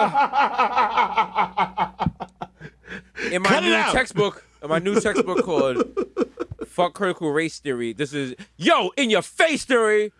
In my Cut it new out. textbook called Fuck Critical Race Theory, this is, yo, in your face theory.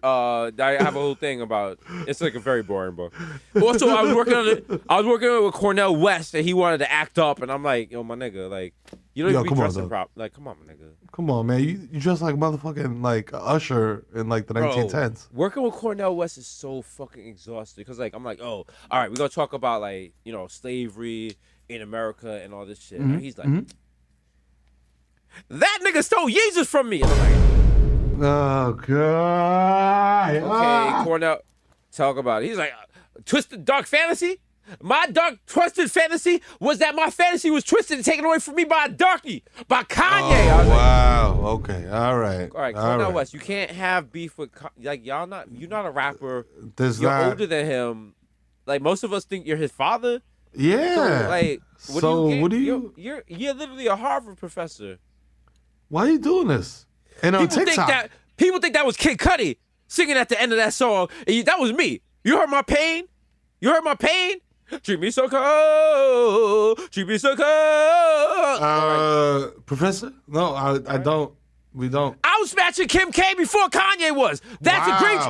I have a whole thing about, it's like a very boring book. Also, I was working on it with Cornell West, and he wanted to act up, and I'm like, yo, my nigga, like, you don't Yo, even be come on, dressing dog. prop. Like, come on, my nigga. Come on, man. You dress like motherfucking like Usher in like the Bro, 1910s. working with Cornell West is so fucking exhausting because, like, I'm like, oh, all right, we're gonna talk about, like, you know, slavery in America and all this shit. And he's like, that nigga stole Jesus from me. And I'm like, Oh God. okay, Cornell, talk about it. He's like, twisted dark fantasy. My dark twisted fantasy was that my fantasy was twisted and taken away from me by a darky, by Kanye. I was like, Wow. Okay. All right. all right, Cornell West, you can't have beef with like you're not a rapper. There's You're not. older than him. Like most of us think you're his father. Yeah. So, like, what do you? You're literally a Harvard professor. Why are you doing this? And on TikTok. People think that was Kid Cudi singing at the end of that song. And that was me. You heard my pain? You heard my pain? Treat me so cold. Treat me so cold. Professor? No, I don't. We don't. I was smashing Kim K before Kanye was. That's a great.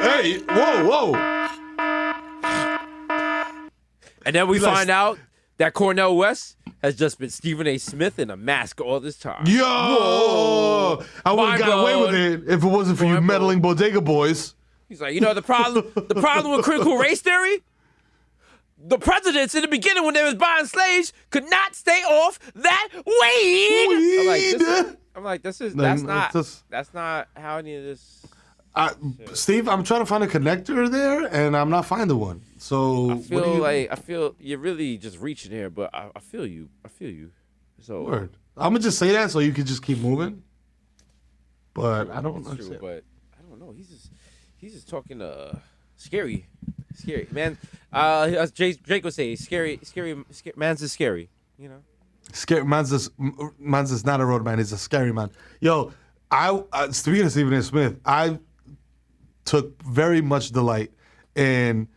Hey, whoa. And then we Like- find out that Cornell West has just been Stephen A. Smith in a mask all this time. Yo! I would have got away with it if it wasn't for you Mind blown. meddling bodega boys. He's like, you know the problem with critical race theory? The presidents in the beginning when they was buying slaves could not stay off that weed. That's not how any of this. Steve, I'm trying to find a connector there, and I'm not finding one. So I feel you're really just reaching here, but I feel you. So Word. I'm gonna just say that so you can just keep moving. But I don't it's true, understand. but I don't know. He's just talking scary man. As Drake would say, scary. Man's is scary. You know. Scary man's just not a road man. He's a scary man. Yo, speaking of Stephen A. Smith, I took very much delight in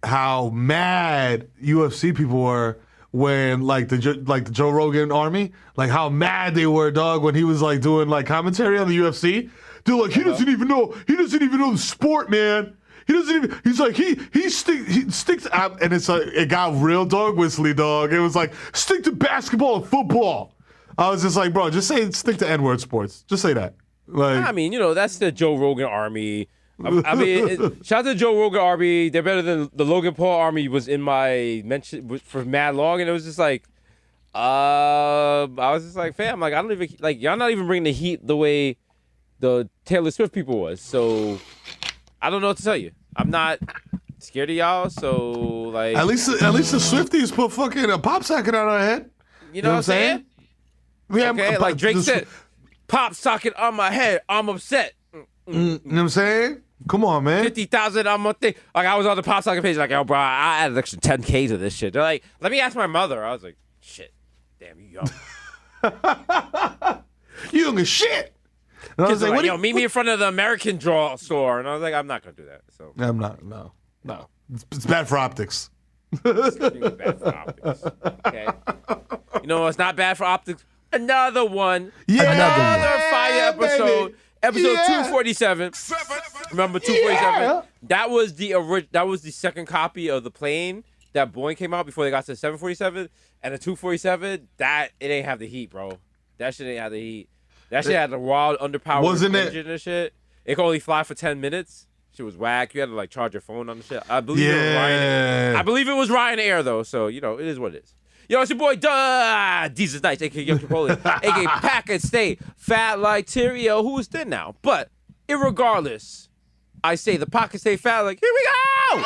how mad UFC people were when like the Joe Rogan army, like how mad they were, dog, when he was like doing like commentary on the UFC. They're like, he doesn't even know the sport, man. He doesn't even. He's like he sticks out, and it's like it got real dog whistly, dog. It was like stick to basketball and football. I was just like, bro, just stick to N-word sports. Just say that. Like, I mean, you know, that's the Joe Rogan army. I mean, shout out to Joe Rogan army. They're better than the Logan Paul army was in my mention for mad long, and it was just like, I was just like, fam, like I don't even like y'all not even bringing the heat the way the Taylor Swift people was. So I don't know what to tell you. I'm not scared of y'all. So like, at least the Swifties put fucking a pop socket on our head. you know what I'm saying? Yeah, Okay, like Drake said, pop socket on my head. I'm upset. You know what I'm saying? Come on, man. 50,000 on my thing. Like I was on the pop socket page, like, yo, bro, I added extra 10K to this shit. They're like, let me ask my mother. I was like, shit, damn, you young. You don't get shit. And I Kids was are like, like, yo, meet me in front of the American Draw store. And I was like, I'm not gonna do that. So I'm not. No. It's bad for optics. extremely bad for optics. Okay. You know what's not bad for optics? Another one. Yeah, Another fire episode. baby. Episode Yeah. 247. Remember 247? Yeah. That was the second copy of the plane that Boeing came out before they got to the 747. And the 247, it ain't have the heat, bro. That shit ain't have the heat. That shit had the wild underpowered Wasn't it? engine and shit. It could only fly for 10 minutes. Shit was whack. You had to like charge your phone on the shit. I believe it was Ryanair. I believe it was Ryanair though, so you know, it is what it is. Yo, it's your boy Jesus Nice, aka Young Chipotle, aka Pack and Stay, Fat like Tyrio, who is thin now. But irregardless, I say the pocket stay fat like, here we go!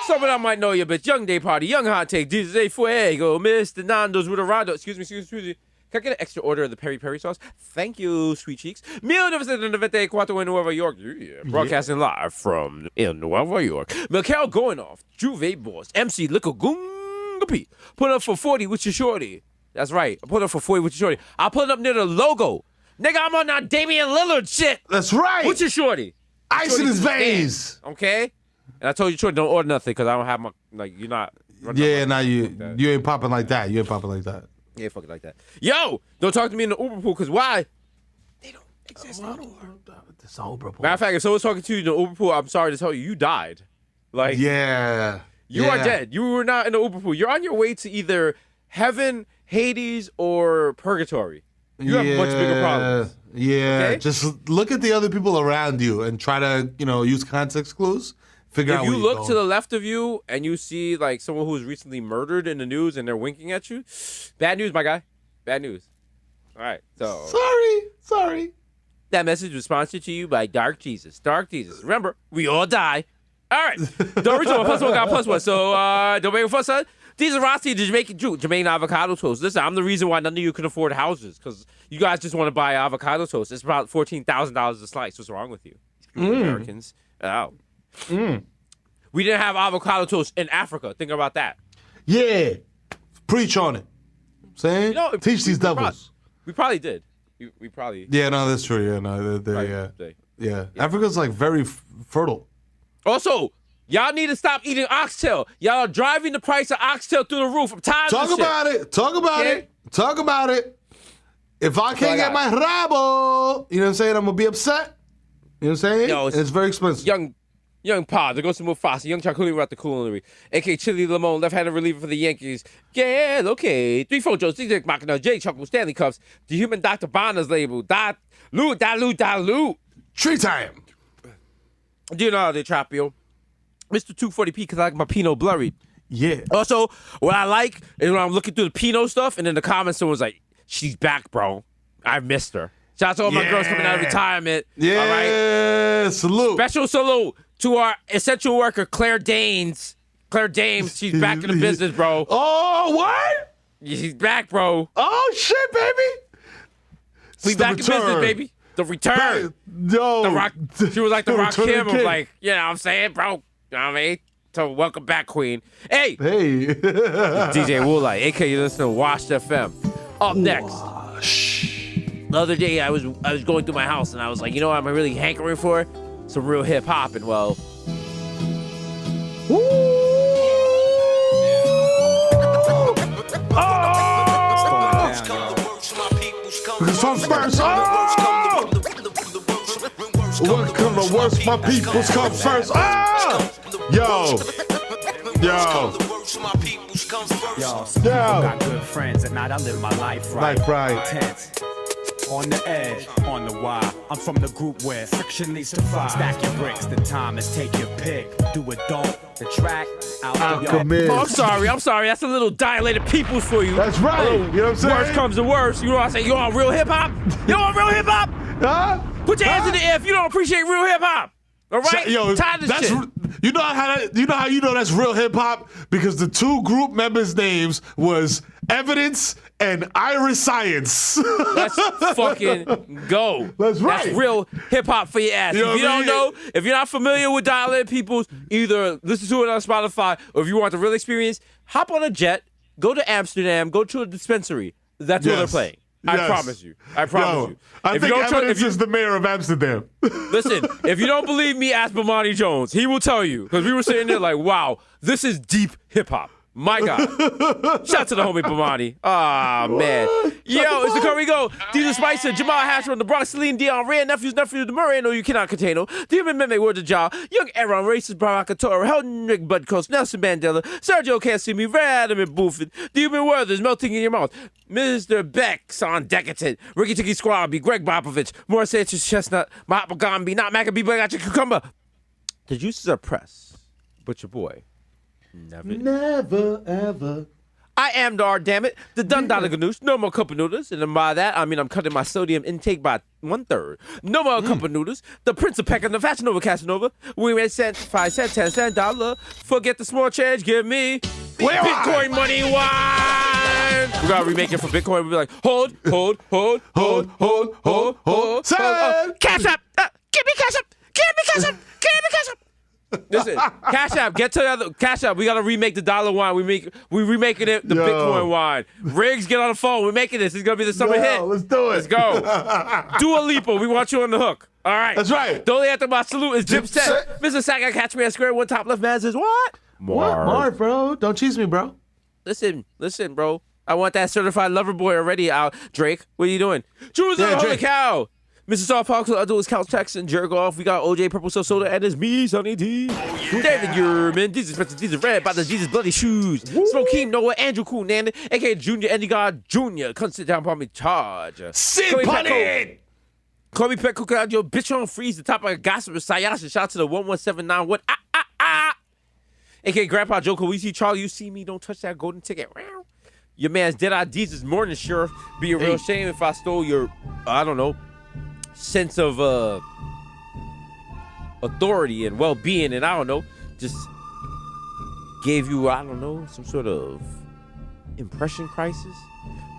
Someone I might know you, bitch. Young Day Party, Young Hot Take, DJ Fuego, Mr. Nando's with a Rondo. Excuse me. Can I get an extra order of the peri peri sauce? Thank you, sweet cheeks. 1994 in Nueva York. Yeah. Broadcasting live from in Nueva York. Mikhail Goinoff, Juve Boss, MC Lickle Gunga P. Put up for 40 with your shorty. That's right. I put up for 40 with your shorty. I'll put it up near the logo. Nigga, I'm on that Damian Lillard shit. That's right. What's your shorty? Ice in his veins. Okay? And I told you, shorty, don't order nothing because I don't have my, like, you're not. Yeah, now you ain't popping like that. You ain't popping like that. Yeah, fucking like that. Yo, don't talk to me in the Uber pool, because why? They don't exist anymore. This Uber pool. Matter of fact, if someone's talking to you in the Uber pool, I'm sorry to tell you, you died. Like, Yeah. you are dead. You were not in the Uber pool. You're on your way to either heaven, Hades, or purgatory. You have much bigger problems. Yeah. Okay? Just look at the other people around you and try to, use context clues. Figure out If you where look you're to the going. left of you and you see like someone who was recently murdered in the news and they're winking at you, bad news, my guy. Bad news. All right, so Sorry. that message was sponsored to you by Dark Jesus. Dark Jesus. Remember, we all die. All right. Don't reach over. Plus one got plus one. So don't make a fuss, son. These are Rossi, the Jamaican Jew, Jermaine avocado toast. Listen, I'm the reason why none of you can afford houses because you guys just want to buy avocado toast. It's about $14,000 a slice. What's wrong with you? Americans. Oh. We didn't have avocado toast in Africa. Think about that. Yeah. Preach on it. Saying? Teach these devils. We probably did. We probably. Yeah, no, that's true. Yeah, no, probably yeah. did. Yeah. Africa's like very fertile. Also, y'all need to stop eating oxtail. Y'all are driving the price of oxtail through the roof. I'm tired of this shit. Talk about it. If I can't get my rabo, you know what I'm saying? I'm going to be upset. You know what I'm saying? Yo, it's very expensive. Young Pa, there goes to Mufasa. Young Chakuli without the culinary. A.K. Chili Limon, left-handed reliever for the Yankees. Yeah, okay. 3-4 Joes, DJ Machina, J. Chuckle, Stanley Cups. The human Dr. Bonner's label. Dilute. Tree time. Do you know how they trap, yo? Mr. 240p, because I like my Pinot blurry. Yeah. Also, what I like is when I'm looking through the Pinot stuff, and in the comments, someone's like, she's back, bro. I missed her. Shout out to all my girls coming out of retirement. Yeah. All right. Salute. Special salute to our essential worker, Claire Danes. Claire Dames, she's back in the business, bro. Oh, what? She's back, bro. Oh, shit, baby. We back in business, baby. The return. No. The rock. She was like the Rock return Kim of king. like, you know what I'm saying, bro? You know what I mean? So welcome back, Queen. Hey, Hey. DJ Woolite, a.k.a. you listen to Washed FM. Up next. The other day, I was going through my house, and I was like, you know what I'm really hankering for? Some real hip-hop, and well... Because from first, what come the worst? My peoples come first. Yo. Got good friends, and now I live my life right. Life right. Tense. On the edge, on the wire. I'm from the group where friction leads to fire. Stack your bricks, the time is take your pick. Do it, don't. The track, out the yard. Alchemist. Oh, I'm sorry. That's a little dilated peoples for you. That's right. You know what I'm saying? Worst comes to worst. You know what I'm saying? You want real hip-hop? You want real hip-hop? Huh? Put your hands in the air if you don't appreciate real hip-hop. All right? Yo, Tired of that's shit. you know how you know that's real hip hop because the two group members' names was Evidence and Iris Science. Let's fucking go. That's right. That's real hip hop for your ass. You know If you what I don't mean? know, if you're not familiar with Dilated Peoples, either listen to it on Spotify or if you want the real experience, hop on a jet, go to Amsterdam, go to a dispensary. That's what they're Yes. playing. I Yes. promise you. I promise Yo, you. I If think you don't trust- Evidence if you- is the mayor of Amsterdam. Listen, if you don't believe me, ask Bomani Jones. He will tell you. Because we were sitting there like, wow, this is deep hip hop. My God. Shout out to the homie Bomani. Ah, man. Yo, it's the Curry Go. Diesel Spicer, Jamal Hasher on the Bronx, Celine Dion, Rare Nephews, Demurray, no, you cannot contain no. Demon Meme, Word to Jaw, Young Aaron, Racist, Barack Torah, Henrik Budcoast, Nelson Mandela, Sergio Can't See Me, Vladimir Buffett, Demon Werther's melting in your mouth, Mr. Beck's on Decadent, Ricky Tiki Squabby, Greg Popovich, Morris Sanchez Chestnut, Mahatma Gandhi, not Maccabee, but I got your cucumber. The juices are pressed, but your boy. Never. Never ever. I am Dar, damn it. The Dundada Ganoush. No more cup of noodles. And by that, I mean I'm cutting my sodium intake by 1/3. No more cup of noodles. The Prince of Peckham, the Fashion Nova Casanova. We made cent, 5 cents, 10 cents, dollar. Forget the small change, give me Bitcoin money wine. We gotta remake it for Bitcoin. We'll be like, hold. Cash App. Give me Cash App. Listen, Cash App, get to the other Cash App. We gotta remake the dollar wine. We remaking it the Bitcoin wine. Riggs, get on the phone. We're making this. It's gonna be the summer hit. Let's do it. Let's go. Dua Lipa, we want you on the hook. All right. That's right. The only after my salute is Dipset. Mr. Saga, catch me at square one. Top left man says what? Marv, bro. Don't cheese me, bro. Listen, bro. I want that certified lover boy already out. Drake, what are you doing? Choose the holy Drake. cow. Mr. Soft Hawks, I'll do his couch text and jerk off. We got OJ Purple Soda and it's me, Sonny D. David Yerman, Jesus Spencer, Jesus Red, by the Jesus Bloody Shoes. Smokeem Noah, Andrew Cool Nanda, aka Junior Andy God Jr. Come sit down upon me, charge. Sit upon it. Call me Petco, cause your bitch on freeze. The top of a gossip with Sayasha. Shout out to the 1179. What? AKA Grandpa Joe Kawisi, Charlie, you see me, don't touch that golden ticket. Your man's dead IDs is more than sure. Be a real shame if I stole your, I don't know, sense of authority and well-being, and I don't know, just gave you, I don't know, some sort of impression crisis.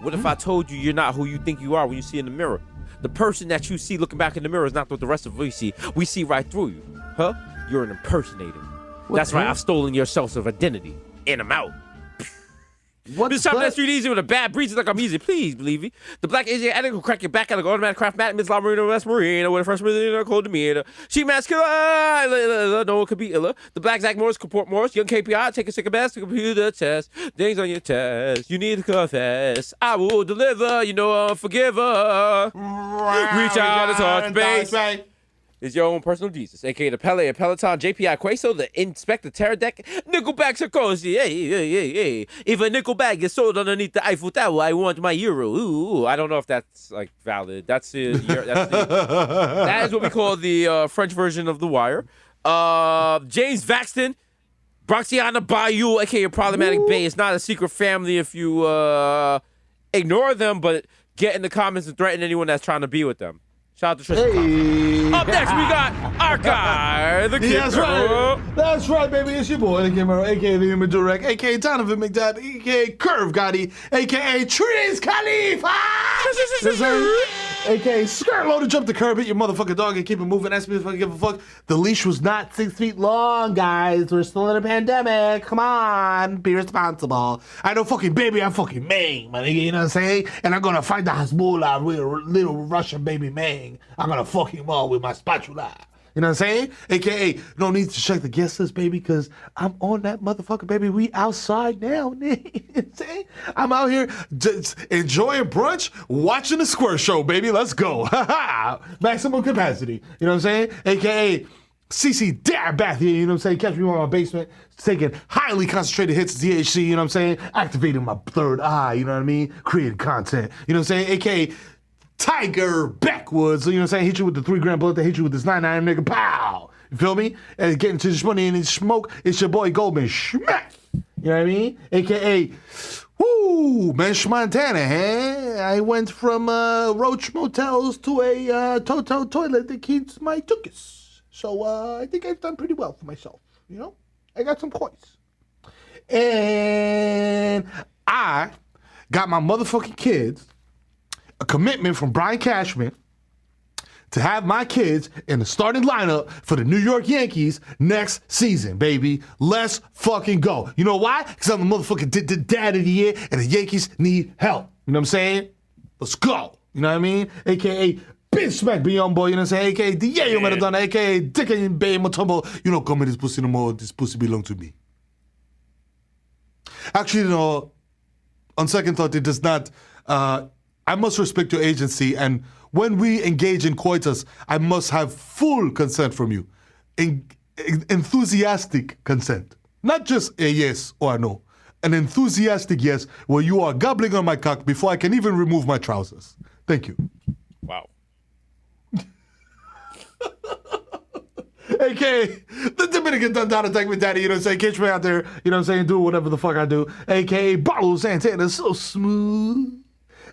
What if I told you you're not who you think you are when you see in the mirror? The person that you see looking back in the mirror is not what the rest of us see. We see right through you. Huh? You're an impersonator. That's right, I've stolen your sense of identity. And I'm out. This time that's 3 easy with a bad breeze like I'm easy. Please believe me. The black Asian addict will crack your back at an automatic craft mat. Miss La Marina West Marina with a first Marina cold demeanor. She mask killer. No one could be iller. The black Zach Morris, Comport Morris, young KPI, take a second best to computer test. Things on your test. You need to confess. I will deliver. You know I'm a forgiver. Reach out and touch base. It's your own personal Jesus, aka the Pele, Peloton, JPI Queso, the Inspector Pterodactyl, Nickelback Sarkozy. Hey. If a Nickelback is sold underneath the Eiffel Tower, I want my euro. Ooh. I don't know if that's like valid. That is what we call the French version of The Wire. James Vaxton, Broxiana Bayou, aka Problematic Bay. It's not a secret family if you ignore them, but get in the comments and threaten anyone that's trying to be with them. Shout out to Tristan. Up next, we got our guy, the Kid That's right. That's right, baby. It's your boy, the Kimero, a.k.a. the Image Direct, a.k.a. Donovan McDad, a.k.a. Curve Gotti, a.k.a. Triz Khalifa. A.k.a. Skirt Low to jump the curb, hit your motherfucking dog and keep it moving. Ask me if I give a fuck. The leash was not 6 feet long, guys. We're still in a pandemic. Come on. Be responsible. I know fucking baby, I'm fucking Ming, my nigga, you know what I'm saying? And I'm gonna fight the Hezbollah with a little Russian baby Ming. I'm gonna fuck him all with my spatula. You know what I'm saying? AKA, no need to check the guest list, baby, because I'm on that motherfucker, baby. We outside now, nigga. You know what I'm saying? I'm out here just enjoying brunch, watching the Square Show, baby. Let's go. Maximum capacity. You know what I'm saying? AKA CC Bath here, you know what I'm saying? Catch me on my basement, taking highly concentrated hits of THC, you know what I'm saying? Activating my third eye, you know what I mean? Creating content, you know what I'm saying? AKA Tiger Backwoods, you know what I'm saying? Hit you with the 3 gram bullet, they hit you with this 9-9 nigga, pow! You feel me? And getting to this money and this smoke, it's your boy Goldman Schmack. You know what I mean? AKA, woo, Mensch Montana, huh? I went from Roach Motels to a Toto toilet that keeps my tookus. So I think I've done pretty well for myself, you know? I got some coins. And I got my motherfucking kids a commitment from Brian Cashman to have my kids in the starting lineup for the New York Yankees next season, baby. Let's fucking go. You know why? Because I'm the motherfucking dad of the year and the Yankees need help. You know what I'm saying? Let's go. You know what I mean? AKA Big Smack Beyond Boy, you know what I'm saying? AKA Diego Maradona, AKA Dick and Bay Matumbo. You know, come in this pussy no more. This pussy belong to me. Actually, you know, on second thought, it does not. I must respect your agency, and when we engage in coitus, I must have full consent from you. Enthusiastic consent. Not just a yes or a no. An enthusiastic yes where you are gobbling on my cock before I can even remove my trousers. Thank you. Wow. AKA the Dominican Dundada Tech Daddy, you know what I'm saying? Catch me out there, you know what I'm saying? Do whatever the fuck I do. AKA Barlow Santana, so smooth.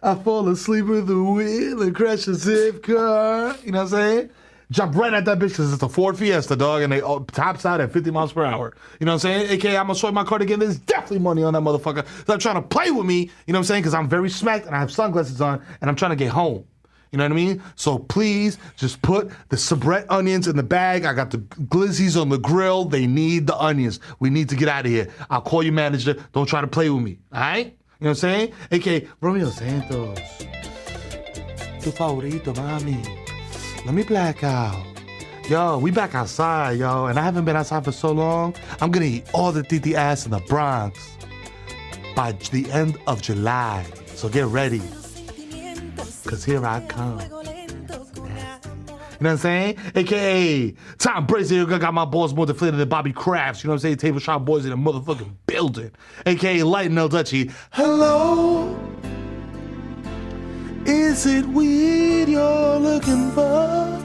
I fall asleep with the wheel and crash a zip car. You know what I'm saying? Jump right at that bitch because it's a Ford Fiesta, dog, and they tops out at 50 miles per hour. You know what I'm saying? AKA, I'm going to swipe my card again. There's definitely money on that motherfucker. Stop trying to play with me, you know what I'm saying? Because I'm very smacked and I have sunglasses on and I'm trying to get home. You know what I mean? So please just put the Sabrett onions in the bag. I got the glizzies on the grill. They need the onions. We need to get out of here. I'll call you manager. Don't try to play with me, all right? You know what I'm saying? AKA, Romeo Santos. Tu favorito, mami. Let me black out. Yo, we back outside, yo, and I haven't been outside for so long. I'm gonna eat all the titi ass in the Bronx by the end of July. So get ready, cause here I come. You know what I'm saying? AKA Tom Brazier got my balls more deflated than Bobby Crafts. You know what I'm saying? Table shop boys in the motherfucking building. AKA Light and El Dutchie. Hello. Is it weed you're looking for?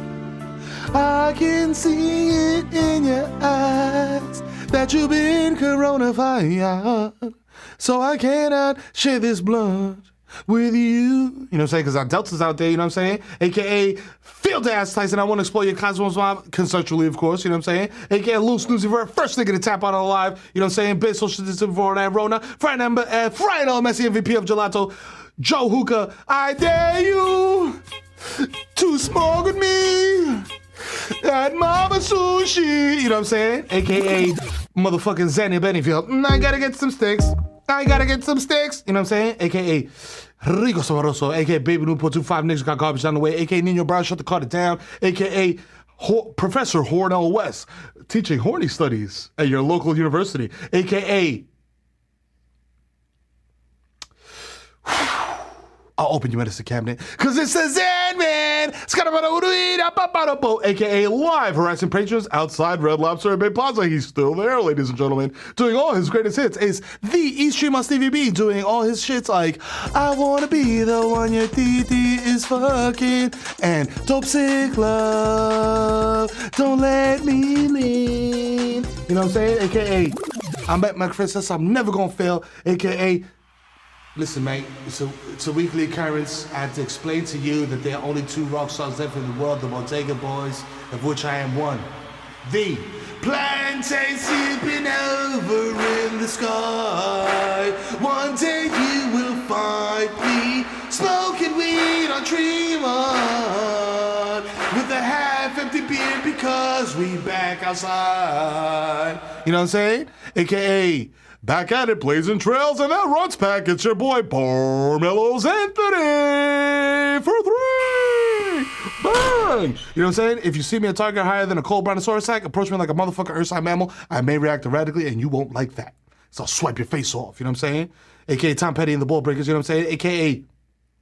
I can see it in your eyes that you've been coronavirus. So I cannot share this blunt with you. You know what I'm saying? Because our Delta's out there, you know what I'm saying? AKA Field Ass Tyson. I want to explore your cosmos mob consensually, of course, you know what I'm saying? AKA Lil Snoozy Vert, first nigga to tap out on live, you know what I'm saying? Big social distance for that Rona. Friday number, Friday Messi MVP of Gelato. Joe Hookah, I dare you to smoke with me at Mama Sushi. You know what I'm saying? AKA motherfucking Zanny Bennyfield. I gotta get some sticks. I gotta get some sticks. You know what I'm saying? AKA Rico Sabroso. AKA Baby New Put 25 niggas got garbage down the way. AKA Nino Brown, shut the car down. AKA Professor Hornell West, teaching horny studies at your local university. AKA I'll open your medicine cabinet, cause it's a Zen man. AKA live harassing patrons outside Red Lobster at Bay Plaza. He's still there, ladies and gentlemen, doing all his greatest hits. Is the East Stream on Stevie B doing all his shits like I wanna be the one your titi is fucking and dope sick love. Don't let me lean. You know what I'm saying? AKA I'm at my Princess. I'm never gonna fail. AKA listen, mate, it's a weekly occurrence. I have to explain to you that there are only two rock stars left in the world, the Bottega Boys, of which I am one. The plantain sleeping over in the sky. One day you will find me smoking weed on Tremont with a half-empty beer because we back outside. You know what I'm saying? AKA back at it, blazing trails, and that runs pack. It's your boy, Parmelos Anthony, for 3. Bang! You know what I'm saying? If you see me a target higher than a cold brontosaurus sack, approach me like a motherfucking earthside mammal, I may react erratically, and you won't like that. So I'll swipe your face off, you know what I'm saying? AKA Tom Petty and the Bull Breakers, you know what I'm saying? AKA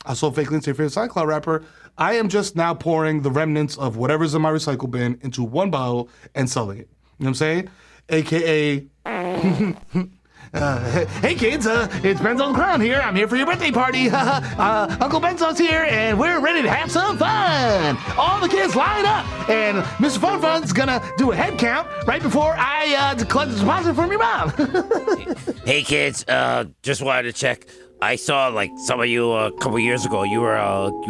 I sold fake Lindsay, your favorite SoundCloud rapper. I am just now pouring the remnants of whatever's in my recycle bin into one bottle and selling it. You know what I'm saying? AKA hey kids, it's Benzo's Crown here. I'm here for your birthday party. Uncle Benzo's here, and we're ready to have some fun. All the kids line up, and Mr. Fun Fun's gonna do a head count right before I collect the deposit from your mom. Hey kids, just wanted to check. I saw like some of you a couple years ago. You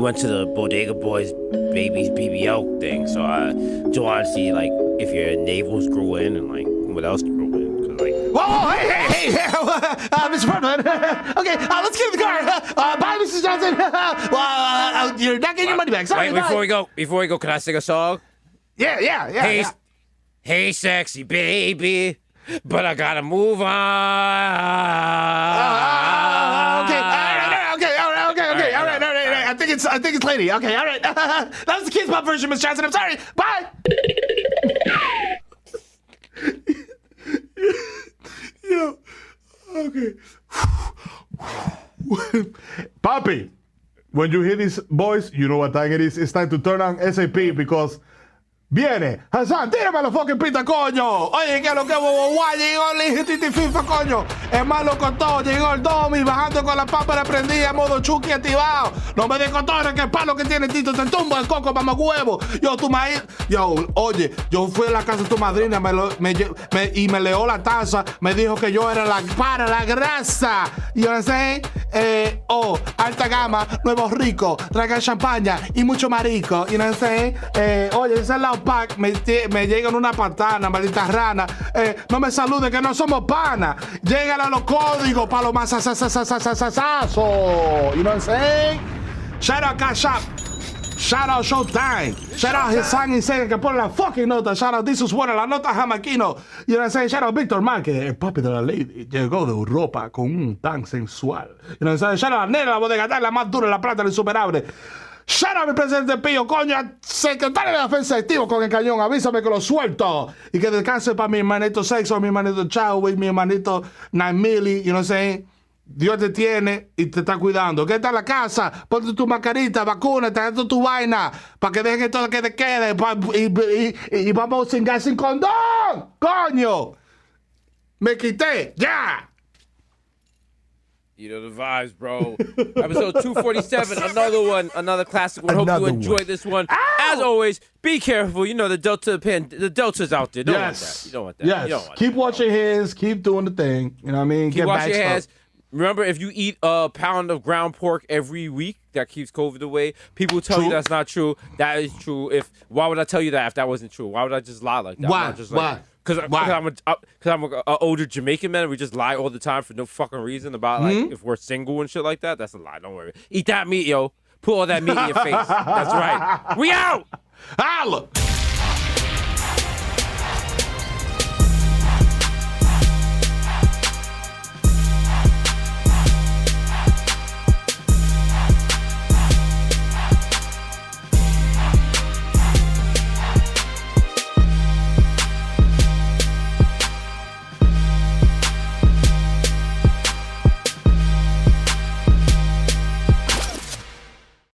went to the Bodega Boys Babies BBL thing, so I just wanted to see like if your navels grew in and like what else grew in. Like, whoa, hey, Mr. Portman. Okay, let's get in the car. Bye, Mrs. Johnson. You're not getting your money back. Sorry. Wait, before we go, can I sing a song? Yeah. Hey, sexy baby, but I gotta move on. Okay. I think it's lady. Okay, all right. That was the Kids Pop version, Miss Johnson. I'm sorry. Bye. Yo, okay. Papi, when you hear these boys, you know what time it is. It's time to turn on SAP because Viene, Hassan, tírame los fucking pita, coño. Oye, que lo que guay, llegó el Legitity FIFA, coño. Es más loco todo, llegó el Domi, bajando con la pámpara prendida, modo Chucky activado. No me den cotorra, que el palo que tiene Tito te tumba el coco, mamá huevo. Yo, tu maíz. Yo, oye, yo fui a la casa de tu madrina y me leó la taza, me dijo que yo era para la grasa. Y yo sé, alta gama, nuevos ricos, traigan champaña y mucho marico. Y no sé, oye, ese es la pack, me llegan una patana, maldita rana. No me salude que no somos panas. Llegan a los códigos para los más sasasasasasasasaso. You know what I'm saying? Shout out Cash App. Shout out Showtime. Shout out Hassan y Sega que pone la fucking nota. Shout out This is Buena, la nota jamaquino. You know what I'm saying? Shout out Víctor Márquez, el papi de la lady. Llegó de Europa con un tan sensual. You know what I'm saying? Shout out a Nera, la bodega, la más dura, la plata, la insuperable. Shout out mi presidente Pío, coño, secretario de defensa activo con el cañón, avísame que lo suelto. Y que descanse para mi hermanito Sexo, mi hermanito Chadwick, mi hermanito Naimili, you know what I'm saying? Dios te tiene y te está cuidando. ¿Qué está en la casa? Ponte tu mascarita, vacúnate, haz tu vaina, para que dejen todo que te quede y vamos a cingar sin condón, coño. Me quité, ya. You know the vibes, bro. Episode 247, another one, another classic one. Hope you enjoyed this one. Ow! As always, be careful. You know the Delta's out there. Don't want that. You don't want that. Yes. You don't want Keep that. washing your hands. Keep doing the thing. You know what I mean? Keep washing your hands. Remember, if you eat a pound of ground pork every week, that keeps COVID away. People tell you that's not true. That is true. Why would I tell you that if that wasn't true? Why would I just lie like that? Why? Why? Because I'm an older Jamaican man and we just lie all the time for no fucking reason about like if we're single and shit like that. That's a lie. Don't worry. Eat that meat, yo. Put all that meat in your face. That's right. We out. Holla.